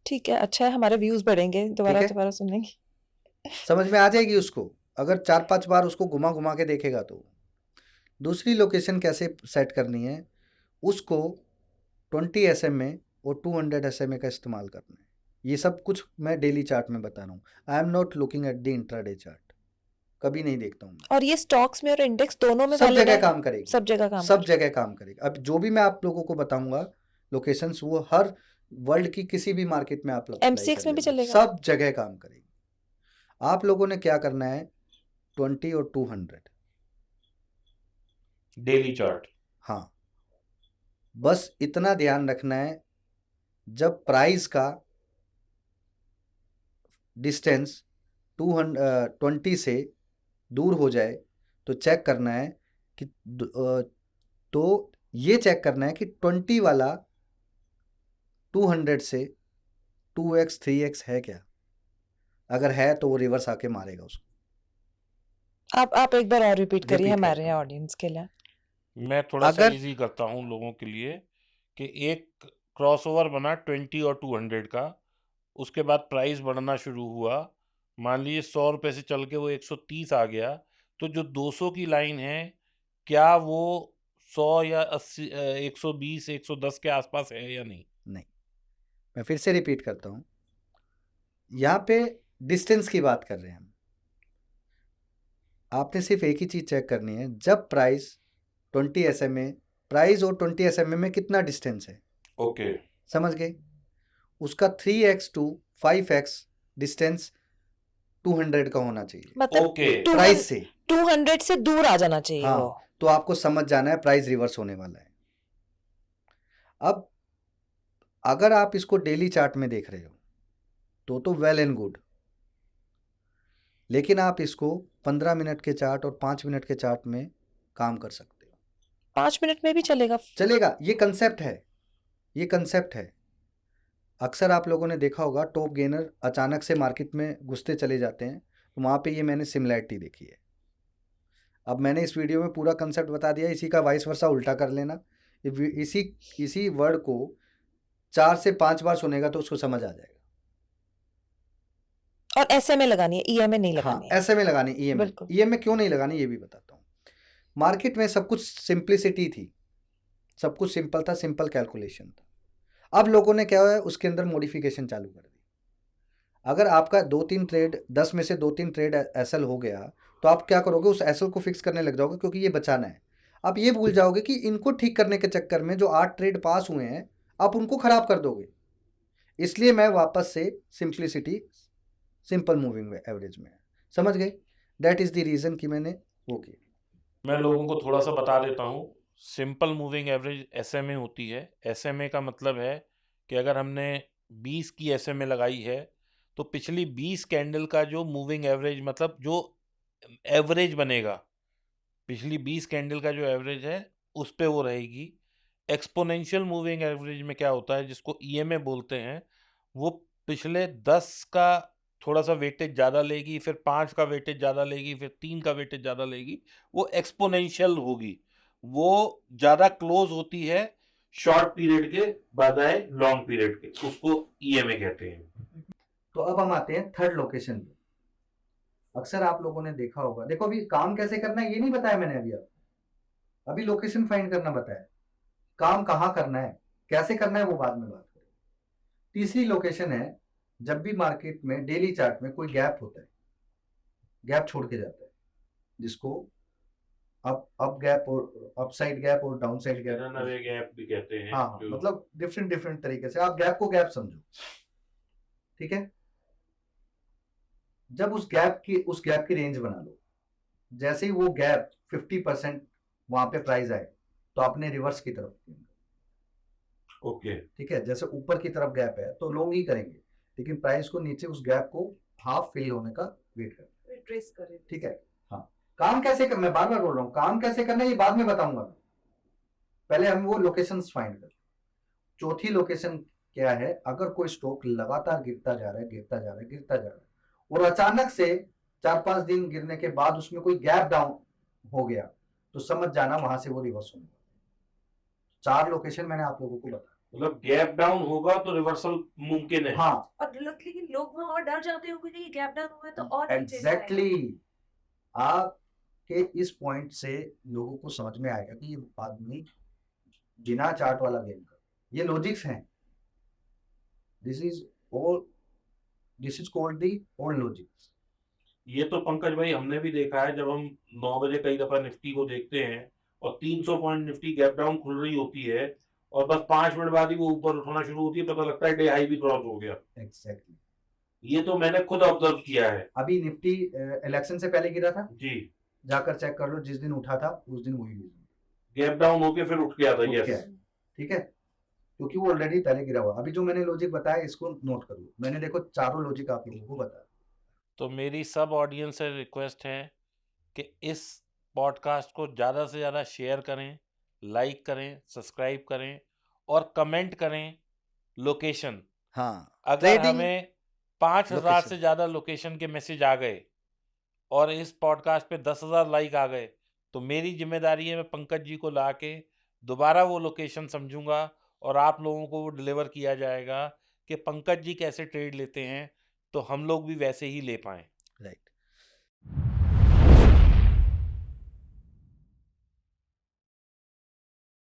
ठीक है, अच्छा है, हमारे व्यूज बढ़ेंगे, दोबारा है? दोबारा सुनेंगे। समझ में आ जाएगी उसको, अगर 4-5 बार उसको घुमा घुमा के देखेगा तो। दूसरी लोकेशन कैसे सेट करनी है, उसको 20 SMA और 200 SMA का इस्तेमाल करना है। ये सब कुछ मैं डेली चार्ट में बता रहा हूँ। I am not looking at the intraday chart, कभी नहीं देखता हूँ। और ये स्टॉक्स में और इंडेक्स दोनों में सब वैलिड जगह है? काम करेगी, सब जगह काम सब जगह काम करेगी। अब जो भी मैं आप लोगों को बताऊंगा लोकेशंस, वो हर वर्ल्ड की किसी भी मार्केट में आप लोग MCX में भी चलेगा? सब जगह काम करेगी। आप लोगों ने क्या करना है, 20 और 200 डेली चार्ट। हाँ, बस इतना ध्यान रखना है, जब प्राइस का डिस्टेंस 20 से दूर हो जाए तो चेक करना है कि तो ये चेक करना है कि 20 वाला 200 से 2x 3x है क्या। अगर है तो वो रिवर्स आके मारेगा उसको। आप एक बार और रिपीट करिए रिपीट हमारे करता हूँ। ऑडियंस के लिए। मैं थोड़ा सा अगर इजी करता हूँ लोगों के लिए कि एक क्रॉसओवर बना 20 और 200 का, उसके बाद प्राइस बढ़ना शुरू हुआ, मान लीजिए 100 रुपए से चल के वो 130 आ गया, तो जो 200 की लाइन है, क्या वो 100 या 80 120 110 के आसपास है या नहीं? नहीं, मैं फिर से रिपीट करता हूँ। यहाँ पे डिस्टेंस की बात कर रहे हैं हम। आपने सिर्फ एक ही चीज चेक करनी है, जब प्राइस 20 SMA, प्राइस और 20 SMA में कितना डिस्टेंस है, ओके समझ गए। उसका 3x to 5x डिस्टेंस 200 का होना चाहिए मतलब ओके 200 प्राइस से। 200 से दूर आ जाना चाहिए वो। हाँ, तो आपको समझ जाना है प्राइस रिवर्स होने वाला है। अब अगर आप इसको डेली चार्ट में देख रहे हो तो वेल एंड गुड, लेकिन आप इसको 15 मिनट के चार्ट और 5 मिनट के चार्ट में काम कर सकते हो। 5 मिनट में भी चलेगा। चलेगा, ये कंसेप्ट है, ये कंसेप्ट है। अक्सर आप लोगों ने देखा होगा टॉप गेनर अचानक से मार्केट में घुसते चले जाते हैं, तो वहाँ पे ये मैंने सिमिलैरिटी देखी है। अब मैंने इस वीडियो में पूरा कंसेप्ट बता दिया, इसी का वाइस वर्सा उल्टा कर लेना। इसी वर्ड को 4 से 5 बार सुनेगा तो उसको समझ आ जाएगा। और SMA लगानी है, EMA नहीं हाँ, लगानी है। SMA लगानी, EMA बिल्कुल। EMA क्यों नहीं लगानी ये भी बताता हूँ। मार्केट में सब कुछ सिंप्लिसिटी थी, सब कुछ सिंपल था, सिंपल कैलकुलेशन था। अब लोगों ने क्या है उसके अंदर मॉडिफिकेशन चालू कर दी। अगर आपका 2-3 ट्रेड 10 में से 2-3 ट्रेड एसएल हो गया, तो आप क्या करोगे, उस एसएल को फिक्स करने लग जाओगे, क्योंकि ये बचाना है। आप ये भूल जाओगे कि इनको ठीक करने के चक्कर में जो 8 ट्रेड पास हुए हैं आप उनको खराब कर दोगे। इसलिए मैं वापस से सिंप्लिसिटी, सिंपल मूविंग एवरेज में, समझ गए। दैट इज द रीजन कि मैंने वो किया। मैं लोगों को थोड़ा सा बता देता हूँ। सिंपल मूविंग एवरेज SMA होती है। SMA का मतलब है कि अगर हमने 20 की SMA लगाई है, तो पिछली 20 कैंडल का जो मूविंग एवरेज, मतलब जो एवरेज बनेगा, पिछली 20 कैंडल का जो एवरेज है उस पे वो रहेगी। एक्सपोनेंशियल मूविंग एवरेज में क्या होता है, जिसको EMA बोलते हैं, वो पिछले 10 का थोड़ा सा वेटेज ज़्यादा लेगी, फिर 5 का वेटेज ज़्यादा लेगी, फिर 3 का वेटेज ज़्यादा लेगी। वो एक्सपोनेंशियल होगी, वो ज़्यादा क्लोज होती है शॉर्ट पीरियड के बजाय लॉन्ग पीरियड के, उसको EMA कहते हैं। तो अब हम आते हैं थर्ड लोकेशन पे। अक्सर आप लोगों ने देखा होगा, देखो अभी काम कैसे करना है ये नहीं बताया मैंने अभी लोकेशन फाइंड करना बताया। काम कहाँ करना है, कैसे करना है वो बाद में बात करें। तीसरी लोकेशन है, जब भी मार्केट में डेली चार्ट में कोई गैप होता है, गैप छोड़ के जाता है, जिसको अप गैप और अपसाइड गैप और डाउन साइड गैप भी कहते हैं। हाँ, मतलब डिफरेंट तरीके से आप गैप को गैप समझो, ठीक है। जब उस गैप की रेंज बना लो, जैसे ही वो गैप 50% वहां पे प्राइस आए तो आपने रिवर्स की तरफ, ओके ठीक है। जैसे ऊपर की तरफ गैप है तो लॉन्ग ही करेंगे, लेकिन प्राइस को नीचे उस गैप को हाफ फिल होने का वेट करें, ट्रेस करें। ठीक है। हाँ, काम कैसे कर, मैं बार बार बोल रहा हूँ, काम कैसे करना है ये बाद में बताऊंगा। पहले हम वो लोकेशंस फाइंड करें। चौथी लोकेशन क्या है, अगर कोई स्टॉक लगातार गिरता जा रहा है और अचानक से 4-5 दिन गिरने के बाद उसमें कोई गैप डाउन हो गया, तो समझ जाना वहां से वो रिवर्स होने वाला। 4 लोकेशन मैंने आप लोगों को बताया। मतलब गैप डाउन होगा तो रिवर्सल मुमकिन है। हाँ, और लेकिन लोग वहां और डर जाते होंगे कि गैप डाउन हुआ है तो और नीचे एग्जैक्टली। आपके इस पॉइंट से लोगों को समझ में आएगा कि ये आदमी बिना चार्ट वाला गेम कर, ये लॉजिक्स हैं। This is called the old logics. ये तो पंकज भाई हमने भी देखा है, जब हम 9 बजे कई दफा निफ्टी को देखते हैं और 300 पॉइंट निफ्टी गैप डाउन खुल रही होती है और बस 5 मिनट बाद ही वो ऊपर उठना शुरू होती है, पता लगता है डे हाई भी क्रॉस हो गया। एग्जैक्टली, ये तो मैंने खुद ऑब्जर्व किया है। अभी निफ्टी इलेक्शन से पहले गिरा था जी, जाकर चेक कर लो, जिस दिन उठा था उस दिन वही गैप डाउन होके फिर उठ गया था। उठ गया है, ठीक है, क्योंकि वो ऑलरेडी पहले गिरा हुआ। अभी जो मैंने लॉजिक बताया इसको नोट कर लो, मैंने देखो चारों लॉजिक आप लोगों को बताया। तो मेरी सब ऑडियंस से रिक्वेस्ट है कि इस पॉडकास्ट को ज़्यादा से ज़्यादा शेयर करें, लाइक करें, सब्सक्राइब करें और कमेंट करें लोकेशन। हाँ, अगर ट्रेडिंग हमें 5000 से लोकेशन। ज़्यादा लोकेशन के मैसेज आ गए और इस पॉडकास्ट पे 10,000 लाइक आ गए, तो मेरी ज़िम्मेदारी है मैं पंकज जी को लाके दोबारा वो लोकेशन समझूँगा और आप लोगों को वो डिलीवर किया जाएगा कि पंकज जी कैसे ट्रेड लेते हैं, तो हम लोग भी वैसे ही ले पाएँ।